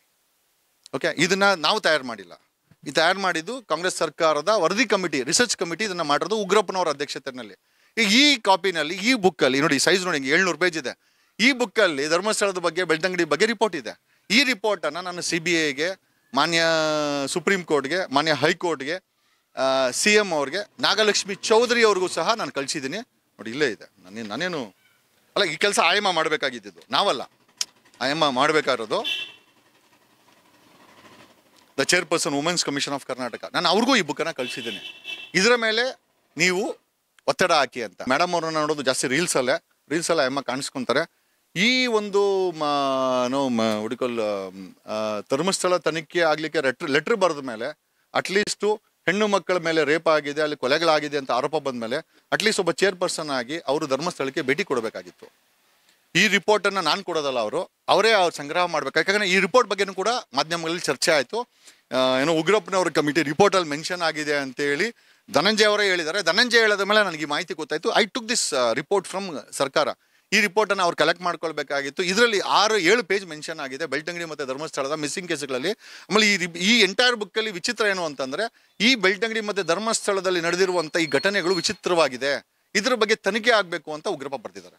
ಓಕೆ, ಇದನ್ನ ನಾವು ತಯಾರು ಮಾಡಿಲ್ಲ. ಈ ತಯಾರು ಮಾಡಿದ್ದು ಕಾಂಗ್ರೆಸ್ ಸರ್ಕಾರದ ವರದಿ ಕಮಿಟಿ, ರಿಸರ್ಚ್ ಕಮಿಟಿ ಇದನ್ನ ಮಾಡಿರೋದು ಉಗ್ರಪ್ಪನವರ ಅಧ್ಯಕ್ಷತೆಯಲ್ಲಿ. ಈ ಕಾಪಿನಲ್ಲಿ, ಈ ಬುಕ್ಕಲ್ಲಿ ನೋಡಿ, ಸೈಜ್ ನೋಡಿ 700 ಪೇಜ್ ಇದೆ. ಈ ಬುಕ್ಕಲ್ಲಿ ಧರ್ಮಸ್ಥಳದ ಬಗ್ಗೆ, ಬೆಳ್ತಂಗಡಿ ಬಗ್ಗೆ ರಿಪೋರ್ಟ್ ಇದೆ. ಈ ರಿಪೋರ್ಟನ್ನು ನಾನು CBIಗೆ, ಮಾನ್ಯ ಸುಪ್ರೀಂ ಕೋರ್ಟ್ಗೆ, ಮಾನ್ಯ ಹೈಕೋರ್ಟ್ಗೆ, CM ಅವ್ರಿಗೆ, ನಾಗಲಕ್ಷ್ಮಿ ಚೌಧರಿ ಅವ್ರಿಗೂ ಸಹ ನಾನು ಕಳಿಸಿದ್ದೀನಿ. ನೋಡಿ ಇಲ್ಲೇ ಇದೆ. ನಾನೇನು ಅಲ್ಲ, ಈ ಕೆಲಸ ಆಯಮ್ಮ ಮಾಡಬೇಕಾಗಿದ್ದು, ನಾವಲ್ಲ. ಆಯಮ್ಮ ಮಾಡಬೇಕಾಗಿರೋದು the chairperson women's commission of Karnataka. ನಾನು ಅವ್ರಿಗೂ ಈ ಬುಕ್ಕನ್ನು ಕಳಿಸಿದ್ದೀನಿ. ಇದರ ಮೇಲೆ ನೀವು ಒತ್ತಡ ಹಾಕಿ ಅಂತ. ಮೇಡಮ್ ಅವ್ರನ್ನ ನೋಡೋದು ಜಾಸ್ತಿ ರೀಲ್ಸಲ್ಲೇ ಆಯಮ್ಮ ಕಾಣಿಸ್ಕೊತಾರೆ. ಈ ಒಂದು ಧರ್ಮಸ್ಥಳ ತನಿಖೆ ಆಗಲಿಕ್ಕೆ ಲೆಟ್ರ್ ಬರೆದ ಮೇಲೆ, ಅಟ್ಲೀಸ್ಟು ಹೆಣ್ಣು ಮಕ್ಕಳ ಮೇಲೆ ರೇಪ್ ಆಗಿದೆ, ಅಲ್ಲಿ ಕೊಲೆಗಳಾಗಿದೆ ಅಂತ ಆರೋಪ ಬಂದ ಮೇಲೆ ಅಟ್ಲೀಸ್ಟ್ ಒಬ್ಬ ಚೇರ್ಪರ್ಸನ್ ಆಗಿ ಅವರು ಧರ್ಮಸ್ಥಳಕ್ಕೆ ಭೇಟಿ ಕೊಡಬೇಕಾಗಿತ್ತು. ಈ ರಿಪೋರ್ಟನ್ನು ನಾನು ಕೊಡೋದಲ್ಲ, ಅವರೇ ಸಂಗ್ರಹ ಮಾಡಬೇಕು. ಯಾಕಂದರೆ ಈ ರಿಪೋರ್ಟ್ ಬಗ್ಗೆನೂ ಕೂಡ ಮಾಧ್ಯಮಗಳಲ್ಲಿ ಚರ್ಚೆ ಆಯಿತು. ಉಗ್ರಪ್ಪನವ್ರ ಕಮಿಟಿ ರಿಪೋರ್ಟಲ್ಲಿ ಮೆನ್ಷನ್ ಆಗಿದೆ ಅಂತೇಳಿ ಧನಂಜಯ ಅವರೇ ಹೇಳಿದ್ದಾರೆ. ಧನಂಜಯ ಹೇಳಿದ ಮೇಲೆ ನನಗೆ ಈ ಮಾಹಿತಿ ಗೊತ್ತಾಯ್ತು. I took this report from ಸರ್ಕಾರ. ಈ ರಿಪೋರ್ಟನ್ನು ಅವ್ರು ಕಲೆಕ್ಟ್ ಮಾಡ್ಕೊಳ್ಬೇಕಾಗಿತ್ತು. ಇದರಲ್ಲಿ 6-7 ಪೇಜ್ ಮೆನ್ಷನ್ ಆಗಿದೆ ಬೆಳ್ತಂಗಡಿ ಮತ್ತು ಧರ್ಮಸ್ಥಳದ ಮಿಸ್ಸಿಂಗ್ ಕೇಸ್ಗಳಲ್ಲಿ. ಆಮೇಲೆ ಈ ಎಂಟೈರ್ ಬುಕ್ಕಲ್ಲಿ ವಿಚಿತ್ರ ಏನು ಅಂತಂದರೆ, ಈ ಬೆಳ್ತಂಗಡಿ ಮತ್ತು ಧರ್ಮಸ್ಥಳದಲ್ಲಿ ನಡೆದಿರುವಂಥ ಈ ಘಟನೆಗಳು ವಿಚಿತ್ರವಾಗಿದೆ, ಇದ್ರ ಬಗ್ಗೆ ತನಿಖೆ ಆಗಬೇಕು ಅಂತ ಉಗ್ರಪ್ಪ ಬರ್ತಿದ್ದಾರೆ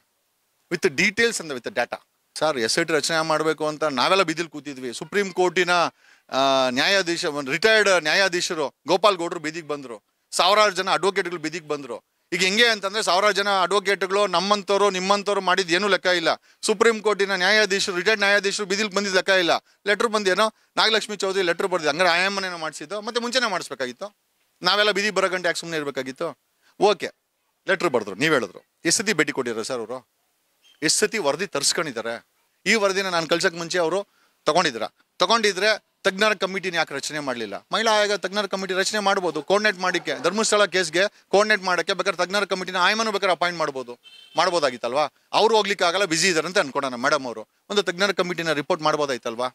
with details and with data. Sir, SIT ರಚನೆ ಮಾಡಬೇಕು ಅಂತ ನಾವೆಲ್ಲ ಬೀದಿಲಿ ಕೂತಿದ್ವಿ. ಸುಪ್ರೀಂ ಕೋರ್ಟಿನ ನ್ಯಾಯಾಧೀಶ, ರಿಟೈರ್ಡ್ ನ್ಯಾಯಾಧೀಶರು ಗೋಪಾಲ್ ಗೌಡ್ರು ಬೀದಿಗೆ ಬಂದರು. ಸಾವಿರಾರು ಜನ ಅಡ್ವೊಕೇಟ್ಗಳು ಬೀದಿಗೆ ಬಂದರು. ಈಗ ಹೆಂಗೆ ಅಂತಂದರೆ, ಸಾವಿರಾರು ಜನ ಅಡ್ವೊಕೇಟ್ಗಳು ನಮ್ಮಂಥವ್ರು ನಿಮ್ಮಂಥವ್ರು ಮಾಡಿದ್ದು ಏನೂ ಲೆಕ್ಕ ಇಲ್ಲ. ಸುಪ್ರೀಂ ಕೋರ್ಟಿನ ನ್ಯಾಯಾಧೀಶರು, ರಿಟೈರ್ಡ್ ನ್ಯಾಯಾಧೀಶರು ಬೀದಿಲಿ ಬಂದಿದ್ದು ಲೆಕ್ಕ ಇಲ್ಲ. ಲೆಟ್ರ್ ಬಂದೇನೋ, ನಾಗಲಕ್ಷ್ಮಿ ಚೌಧರಿ ಲೆಟ್ರ್ ಬರ್ದಿದ್ದು, ಹಂಗಾರೆ ಆಯಮ್ಮನೇನೋ ಮಾಡಿಸಿದ್ದು, ಮತ್ತೆ ಮುಂಚೆನೇ ಮಾಡಿಸ್ಬೇಕಾಗಿತ್ತು. ನಾವೆಲ್ಲ ಬೀದಿ ಬರೋ ಗಂಟೆ ಯಾಕೆ ಸುಮ್ಮನೆ ಇರಬೇಕಾಗಿತ್ತು? ಓಕೆ, ಲೆಟ್ರ್ ಬರೆದ್ರು, ನೀವು ಹೇಳಿದ್ರು. ಎಷ್ಟು ಸತಿ ಭೇಟಿ ಕೊಟ್ಟಿರೋ ಸರ್ ಅವರು? ಎಷ್ಟು ಸತಿ ವರದಿ ತರಿಸ್ಕೊಂಡಿದ್ದಾರೆ? ಈ ವರದಿನ ನಾನು ಕಳ್ಸೋಕ್ಕೆ ಮುಂಚೆ ಅವರು ತಗೊಂಡಿದ್ರೆ ತಜ್ಞರ ಕಮಿಟಿನ ಯಾಕೆ ರಚನೆ ಮಾಡಲಿಲ್ಲ? ಮಹಿಳಾ ಆಯೋಗ ತಜ್ಞರ ಕಮಿಟಿ ರಚನೆ ಮಾಡ್ಬೋದು, ಕೋರ್ಡಿನೇಟ್ ಮಾಡಿಕ್ಕೆ. ಧರ್ಮಸ್ಥಳ ಕೇಸ್ಗೆ ಕೋರ್ಡಿನೇಟ್ ಮಾಡೋಕ್ಕೆ ಬೇಕಾದ್ರೆ ತಜ್ಞರ ಕಮಿಟಿನ ಆಯಮನು ಬೇಕಾದ್ರೆ ಅಪಾಯಿಂಟ್ ಮಾಡ್ಬೋದಾಗಿತ್ತಲ್ವಾ? ಅವರು ಹೋಗ್ಲಿಕ್ಕೆ ಆಗಲ್ಲ, ಬಿಸಿ ಇದ್ದಾರೆ ಅಂತ ಅನ್ಕೊಳೋಣ. ಮೇಡಮ್ ಅವರು ಒಂದು ತಜ್ಞರ ಕಮಿಟಿನ ರಿಪೋರ್ಟ್ ಮಾಡ್ಬೋದಾಯ್ತಲ್ವಾ?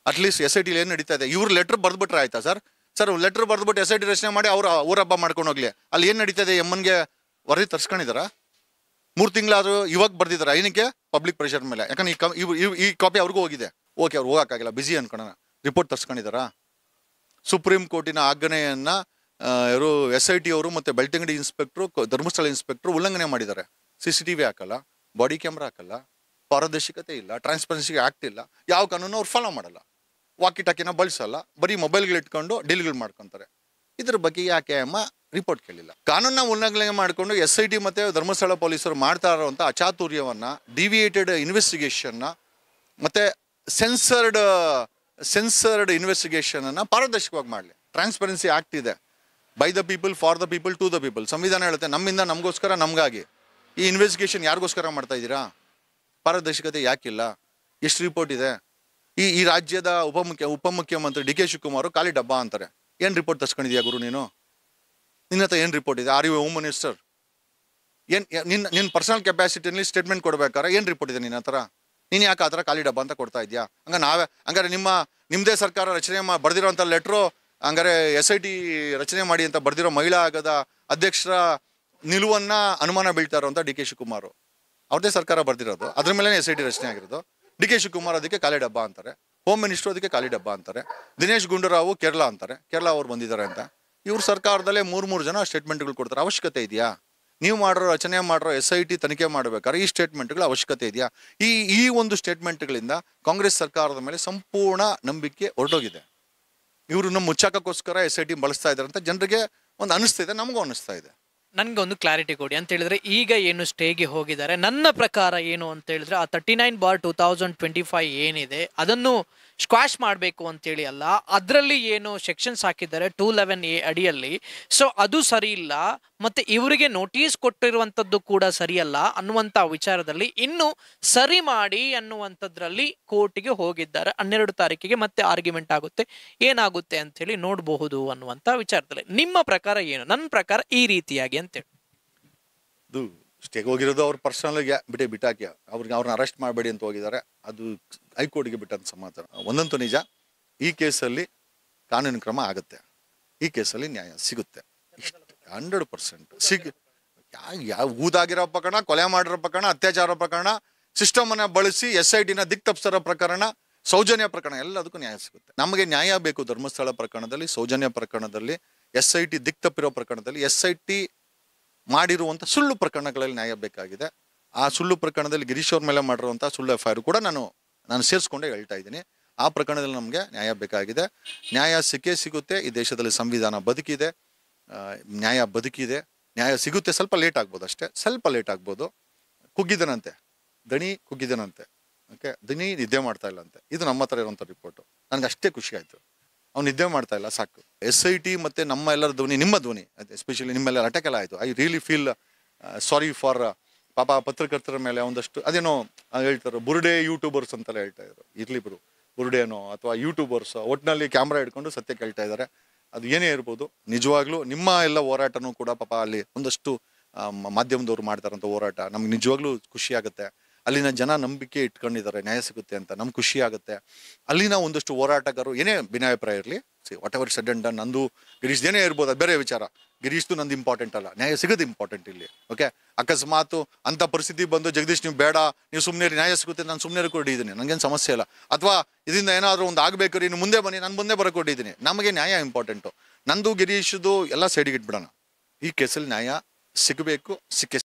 ಅಟ್ಲೀಸ್ಟ್ SIT ಏನು ನಡೀತಾ ಇದೆ, ಇವ್ರು ಲೆಟ್ರ್ ಬರೆದ್ಬಿಟ್ರೆ ಆಯ್ತಾ ಸರ್? ಲೆಟ್ರ್ ಬರೆದ್ಬಿಟ್ಟು SIT ರಚನೆ ಮಾಡಿ ಅವ್ರ ಊರ ಹಬ್ಬ ಮಾಡ್ಕೊಂಡು ಹೋಗ್ಲಿ. ಅಲ್ಲಿ ಏನು ನಡೀತಾ ಇದೆ ಎಮ್ಮನ್ಗೆ ವರದಿ ತರ್ಸ್ಕೊಂಡಿದಾರ? 3 ತಿಂಗಳಾದರೂ ಇವಾಗ ಬರ್ದಿದ್ದಾರೆ. ಏನಕ್ಕೆ? ಪಬ್ಲಿಕ್ ಪ್ರೆಷರ್ ಮೇಲೆ. ಯಾಕಂದ್ರೆ ಈ ಕಾಪಿ ಅವ್ರಿಗೂ ಹೋಗಿದೆ. ಓಕೆ, ಅವ್ರು ಹೋಗೋಕ್ಕಾಗಿಲ್ಲ, ಬಿಸಿ ಅನ್ಕೊಳ್ಳೋಣ. ರಿಪೋರ್ಟ್ ತರ್ಸ್ಕೊಂಡಿದ್ದಾರಾ? ಸುಪ್ರೀಂ ಕೋರ್ಟಿನ ಆಜ್ಞೆಯನ್ನು ಇವರು SIT ಅವರು ಮತ್ತು ಬೆಳ್ತಂಗಡಿ ಇನ್ಸ್ಪೆಕ್ಟ್ರು, ಧರ್ಮಸ್ಥಳ ಇನ್ಸ್ಪೆಕ್ಟ್ರು ಉಲ್ಲಂಘನೆ ಮಾಡಿದ್ದಾರೆ. CCTV ಹಾಕಲ್ಲ, ಬಾಡಿ ಕ್ಯಾಮ್ರಾ ಹಾಕಲ್ಲ, ಪಾರದರ್ಶಕತೆ ಇಲ್ಲ, ಟ್ರಾನ್ಸ್ಪರೆನ್ಸಿಗೆ ಆ್ಯಕ್ಟ್ ಇಲ್ಲ, ಯಾವ ಕಾನೂನು ಅವ್ರು ಫಾಲೋ ಮಾಡಲ್ಲ, ವಾಕಿ ಟಾಕಿನ ಬಳಸಲ್ಲ, ಬರೀ ಮೊಬೈಲ್ಗಳು ಇಟ್ಕೊಂಡು ಡೀಲ್ಗಳು ಮಾಡ್ಕೊತಾರೆ. ಇದ್ರ ಬಗ್ಗೆ ಯಾಕೆ ಅಮ್ಮ ರಿಪೋರ್ಟ್ ಕೇಳಿಲ್ಲ? ಕಾನೂನನ್ನ ಉಲ್ಲಂಘನೆ ಮಾಡಿಕೊಂಡು SIT ಮತ್ತು ಧರ್ಮಸ್ಥಳ ಪೊಲೀಸರು ಮಾಡ್ತಾ ಇರುವಂಥ ಅಚಾತುರ್ಯವನ್ನು, ಡಿವಿಯೇಟೆಡ್ ಇನ್ವೆಸ್ಟಿಗೇಷನ್ನ ಮತ್ತು ಸೆನ್ಸರ್ಡ್ ಇನ್ವೆಸ್ಟಿಗೇಷನನ್ನು ಪಾರದರ್ಶಕವಾಗಿ ಮಾಡಲಿ. ಟ್ರಾನ್ಸ್ಪರೆನ್ಸಿ ಆ್ಯಕ್ಟ್ ಇದೆ. By the people, for the people, to the people. ಸಂವಿಧಾನ ಹೇಳುತ್ತೆ ನಮ್ಮಿಂದ ನಮಗೋಸ್ಕರ, ನಮಗಾಗಿ. ಈ ಇನ್ವೆಸ್ಟಿಗೇಷನ್ ಯಾರಿಗೋಸ್ಕರ ಮಾಡ್ತಾ ಇದ್ದೀರಾ? ಪಾರದರ್ಶಕತೆ ಯಾಕಿಲ್ಲ? ಎಷ್ಟು ರಿಪೋರ್ಟ್ ಇದೆ? ಈ ರಾಜ್ಯದ ಉಪಮುಖ್ಯಮಂತ್ರಿ DK ಶಿವಕುಮಾರ್ ಖಾಲಿ ಡಬ್ಬ ಅಂತಾರೆ. ಏನು ರಿಪೋರ್ಟ್ ತರ್ಸ್ಕೊಂಡಿದ್ಯಾ ಗುರು ನೀನು? ನಿನ್ನ ಹತ್ರ ಏನು ರಿಪೋರ್ಟ್ ಇದೆ? Are you home minister? ನಿನ್ನ ಪರ್ಸನಲ್ ಕೆಪಾಸಿಟಿನಲ್ಲಿ ಸ್ಟೇಟ್ಮೆಂಟ್ ಕೊಡ್ಬೇಕಾರೆ ಏನು ರಿಪೋರ್ಟ್ ಇದೆ ನಿನ್ನ ಹತ್ರ? ನೀನು ಯಾಕೆ ಆ ಥರ ಖಾಲಿ ಡಬ್ಬ ಅಂತ ಕೊಡ್ತಾ ಇದೆಯಾ? ಹಂಗಾರೆ ನಿಮ್ಮದೇ ಸರ್ಕಾರ ರಚನೆ ಬರ್ದಿರೋಂಥ ಲೆಟ್ರು, ಹಂಗಾರೆ SIT ರಚನೆ ಮಾಡಿ ಅಂತ ಬರ್ದಿರೋ ಮಹಿಳಾ ಆಯೋಗದ ಅಧ್ಯಕ್ಷರ ನಿಲುವನ್ನು ಅನುಮಾನ ಬೀಳ್ತಾ ಇರೋಂಥ DK ಶಿವಕುಮಾರ್ ಅವ್ರದ್ದೇ ಸರ್ಕಾರ ಬರ್ದಿರೋದು. ಅದ್ರ ಮೇಲೆ SIT ರಚನೆ ಆಗಿರೋದು. DK ಶಿವಕುಮಾರ್ ಅದಕ್ಕೆ ಖಾಲಿ ಡಬ್ಬ ಅಂತಾರೆ. ಹೋಮ್ ಮಿನಿಸ್ಟರ್ ಅದಕ್ಕೆ ಖಾಲಿ ಡಬ್ಬ ಅಂತಾರೆ. ದಿನೇಶ್ ಗುಂಡೂರಾವ್ ಕೇರಳ ಅಂತಾರೆ, ಕೇರಳ ಅವ್ರು ಬಂದಿದ್ದಾರೆ ಅಂತ. ಇವ್ರ ಸರ್ಕಾರದಲ್ಲೇ 3 ಜನ ಸ್ಟೇಟ್ಮೆಂಟ್ಗಳು ಕೊಡ್ತಾರೆ. ಅವಶ್ಯಕತೆ ಇದೆಯಾ? ನೀವು ರಚನೆ ಮಾಡಿರೋ SIT ತನಿಖೆ ಮಾಡಬೇಕಾದ್ರೆ ಈ ಸ್ಟೇಟ್ಮೆಂಟ್ಗಳ ಅವಶ್ಯಕತೆ ಇದೆಯಾ? ಈ ಒಂದು ಸ್ಟೇಟ್ಮೆಂಟ್ಗಳಿಂದ ಕಾಂಗ್ರೆಸ್ ಸರ್ಕಾರದ ಮೇಲೆ ಸಂಪೂರ್ಣ ನಂಬಿಕೆ ಹೊರಟೋಗಿದೆ. ಇವ್ರನ್ನ ಮುಚ್ಚಾಕೋಸ್ಕರ SIT ಬಳಸ್ತಾ ಇದ್ದಾರೆ ಅಂತ ಜನರಿಗೆ ಒಂದು ಅನಿಸ್ತಾ ಇದೆ, ನಮಗೂ ಅನಿಸ್ತಾ ಇದೆ. ನನಗೆ ಒಂದು ಕ್ಲಾರಿಟಿ ಕೊಡಿ ಅಂತ ಹೇಳಿದ್ರೆ, ಈಗ ಏನು ಸ್ಟೇಗೆ ಹೋಗಿದ್ದಾರೆ, ನನ್ನ ಪ್ರಕಾರ ಏನು ಅಂತ ಹೇಳಿದ್ರೆ, ಆ 39/2025 ಏನಿದೆ ಅದನ್ನು ಸ್ಕ್ವಾಶ್ ಮಾಡಬೇಕು ಅಂತೇಳಿ ಅಲ್ಲ, ಅದರಲ್ಲಿ ಏನು ಸೆಕ್ಷನ್ಸ್ ಹಾಕಿದ್ದಾರೆ 211A ಅಡಿಯಲ್ಲಿ, ಸೊ ಅದು ಸರಿ ಇಲ್ಲ, ಮತ್ತೆ ಇವರಿಗೆ ನೋಟಿಸ್ ಕೊಟ್ಟಿರುವಂಥದ್ದು ಕೂಡ ಸರಿಯಲ್ಲ ಅನ್ನುವಂಥ ವಿಚಾರದಲ್ಲಿ ಇನ್ನು ಸರಿ ಮಾಡಿ ಅನ್ನುವಂಥದ್ರಲ್ಲಿ ಕೋರ್ಟಿಗೆ ಹೋಗಿದ್ದಾರೆ. 12 ತಾರೀಕಿಗೆ ಮತ್ತೆ ಆರ್ಗ್ಯುಮೆಂಟ್ ಆಗುತ್ತೆ, ಏನಾಗುತ್ತೆ ಅಂತ ಹೇಳಿ ನೋಡಬಹುದು ಅನ್ನುವಂಥ ವಿಚಾರದಲ್ಲಿ ನಿಮ್ಮ ಪ್ರಕಾರ ಏನು? ನನ್ನ ಪ್ರಕಾರ ಈ ರೀತಿಯಾಗಿ ಅಂತೇಳಿ ಅದು ಸ್ಟೇಗೆ ಹೋಗಿರೋದು ಅವ್ರ ಪರ್ಸನಲ್ಗೆ ಬಿಟ್ಟಾಕಿ ಅವ್ರನ್ನ ಅರೆಸ್ಟ್ ಮಾಡಬೇಡಿ ಅಂತ ಹೋಗಿದ್ದಾರೆ. ಅದು ಹೈಕೋರ್ಟ್ಗೆ ಬಿಟ್ಟಂತ ಸಮಾಚಾರ. ಒಂದಂತೂ ನಿಜ, ಈ ಕೇಸಲ್ಲಿ ಕಾನೂನು ಕ್ರಮ ಆಗುತ್ತೆ, ಈ ಕೇಸಲ್ಲಿ ನ್ಯಾಯ ಸಿಗುತ್ತೆ 100%. ಯಾವ ಊದಾಗಿರೋ ಪ್ರಕರಣ, ಕೊಲೆ ಮಾಡಿರೋ ಪ್ರಕರಣ, ಅತ್ಯಾಚಾರ ಪ್ರಕರಣ, ಸಿಸ್ಟಮನ್ನು ಬಳಸಿ SITನ ದಿಕ್ತಪ್ಸರ ಪ್ರಕರಣ, ಸೌಜನ್ಯ ಪ್ರಕರಣ, ಎಲ್ಲದಕ್ಕೂ ನ್ಯಾಯ ಸಿಗುತ್ತೆ. ನಮಗೆ ನ್ಯಾಯ ಬೇಕು. ಧರ್ಮಸ್ಥಳ ಪ್ರಕರಣದಲ್ಲಿ, ಸೌಜನ್ಯ ಪ್ರಕರಣದಲ್ಲಿ, SIT ದಿಕ್ತಪ್ಪಿರೋ ಪ್ರಕರಣದಲ್ಲಿ, SIT ಮಾಡಿರುವಂಥ ಸುಳ್ಳು ಪ್ರಕರಣಗಳಲ್ಲಿ ನ್ಯಾಯ ಬೇಕಾಗಿದೆ. ಆ ಸುಳ್ಳು ಪ್ರಕರಣದಲ್ಲಿ ಗಿರೀಶ್ ಅವ್ರ ಮೇಲೆ ಮಾಡಿರುವಂಥ ಸುಳ್ಳು FIR ಕೂಡ ನಾನು ಸೇರಿಸ್ಕೊಂಡೇ ಹೇಳ್ತಾ ಇದ್ದೀನಿ. ಆ ಪ್ರಕರಣದಲ್ಲಿ ನಮಗೆ ನ್ಯಾಯ ಬೇಕಾಗಿದೆ. ನ್ಯಾಯ ಸಿಗುತ್ತೆ. ಈ ದೇಶದಲ್ಲಿ ಸಂವಿಧಾನ ಬದುಕಿದೆ, ನ್ಯಾಯ ಬದುಕಿದೆ, ನ್ಯಾಯ ಸಿಗುತ್ತೆ. ಸ್ವಲ್ಪ ಲೇಟ್ ಆಗ್ಬೋದು ಅಷ್ಟೇ, ಸ್ವಲ್ಪ ಲೇಟ್ ಆಗ್ಬೋದು. ಕುಗ್ಗಿದನಂತೆ ದಣಿ, ಕುಗ್ಗಿದನಂತೆ. ಓಕೆ, ದಣಿ ನಿದ್ದೆ ಮಾಡ್ತಾ ಇಲ್ಲ ಅಂತೆ. ಇದು ನಮ್ಮ ಹತ್ರ ಇರುವಂಥ ರಿಪೋರ್ಟು. ನನಗೆ ಅಷ್ಟೇ ಖುಷಿ ಆಯಿತು. ಅವ್ನು ನಿದ್ದೆ ಮಾಡ್ತಾ ಇಲ್ಲ, ಸಾಕು. SIT ಮತ್ತು ನಮ್ಮ ಎಲ್ಲರ ಧ್ವನಿ, ನಿಮ್ಮ ಧ್ವನಿ ಎಸ್ಪೆಷಲಿ ನಿಮ್ಮೆಲ್ಲ ಅಟ್ಯಾಕ್ ಎಲ್ಲ ಆಯಿತು. I really feel sorry for ಪಾಪ ಪತ್ರಕರ್ತರ ಮೇಲೆ ಒಂದಷ್ಟು ಅದೇನೋ ಹೇಳ್ತಾರೆ, ಬುರುಡೆ ಯೂಟ್ಯೂಬರ್ಸ್ ಅಂತೆಲ್ಲ ಹೇಳ್ತಾ ಇದ್ರು. ಇರಲಿ ಬಿಡು, ಬುರುಡೇನೋ ಅಥವಾ ಯೂಟ್ಯೂಬರ್ಸ್ ಒಟ್ಟಿನಲ್ಲಿ ಕ್ಯಾಮ್ರಾ ಹಿಡ್ಕೊಂಡು ಸತ್ಯ ಕೇಳ್ತಾ ಇದ್ದಾರೆ. ಅದು ಏನೇ ಇರ್ಬೋದು, ನಿಜವಾಗ್ಲೂ ನಿಮ್ಮ ಎಲ್ಲ ಹೋರಾಟನೂ ಕೂಡ ಪಾಪ ಅಲ್ಲಿ ಒಂದಷ್ಟು ಮಾಧ್ಯಮದವ್ರು ಮಾಡ್ತಾರಂಥ ಹೋರಾಟ ನಮ್ಗೆ ನಿಜವಾಗ್ಲೂ ಖುಷಿ ಆಗುತ್ತೆ. ಅಲ್ಲಿನ ಜನ ನಂಬಿಕೆ ಇಟ್ಕೊಂಡಿದ್ದಾರೆ ನ್ಯಾಯ ಸಿಗುತ್ತೆ ಅಂತ, ನಮ್ಗೆ ಖುಷಿ ಆಗುತ್ತೆ. ಅಲ್ಲಿನ ಒಂದಷ್ಟು ಹೋರಾಟಗಾರರು ಏನೇ ಭಿನ್ನಾಭಿಪ್ರಾಯ ಇರಲಿ, what ever said and done, ನಂದು ಗಿರೀಶ್ ಏನೇ ಇರ್ಬೋದು, ಅದು ಬೇರೆ ವಿಚಾರ. ಗಿರೀಶ್ದು ನಂದು ಇಂಪಾರ್ಟೆಂಟ್ ಅಲ್ಲ, ನ್ಯಾಯ ಸಿಗೋದು ಇಂಪಾರ್ಟೆಂಟ್ ಇಲ್ಲಿ. ಓಕೆ, ಅಕಸ್ಮಾತ್ ಅಂತ ಪರಿಸ್ಥಿತಿ ಬಂದು ಜಗದೀಶ್ ನೀವು ಬೇಡ, ನೀವು ಸುಮ್ಮನೆ ನ್ಯಾಯ ಸಿಗುತ್ತೆ, ನಾನು ಸುಮ್ಮನೆ ಕೊಟ್ಟಿದ್ದೀನಿ, ನನಗೇನು ಸಮಸ್ಯೆ ಇಲ್ಲ. ಅಥವಾ ಇದರಿಂದ ಏನಾದರೂ ಒಂದು ಆಗಬೇಕು, ನೀನು ಮುಂದೆ ಬನ್ನಿ, ನಾನು ಮುಂದೆ ಬರಕೊಟ್ಟಿದ್ದೀನಿ, ನಮಗೆ ನ್ಯಾಯ ಇಂಪಾರ್ಟೆಂಟು. ನಂದು ಗಿರೀಶ್ದು ಎಲ್ಲ ಸೈಡಿಗೆ ಇಟ್ಬಿಡೋಣ. ಈ ಕೇಸಲ್ಲಿ ನ್ಯಾಯ ಸಿಗಬೇಕು, ಸಿಕ್ಕೇ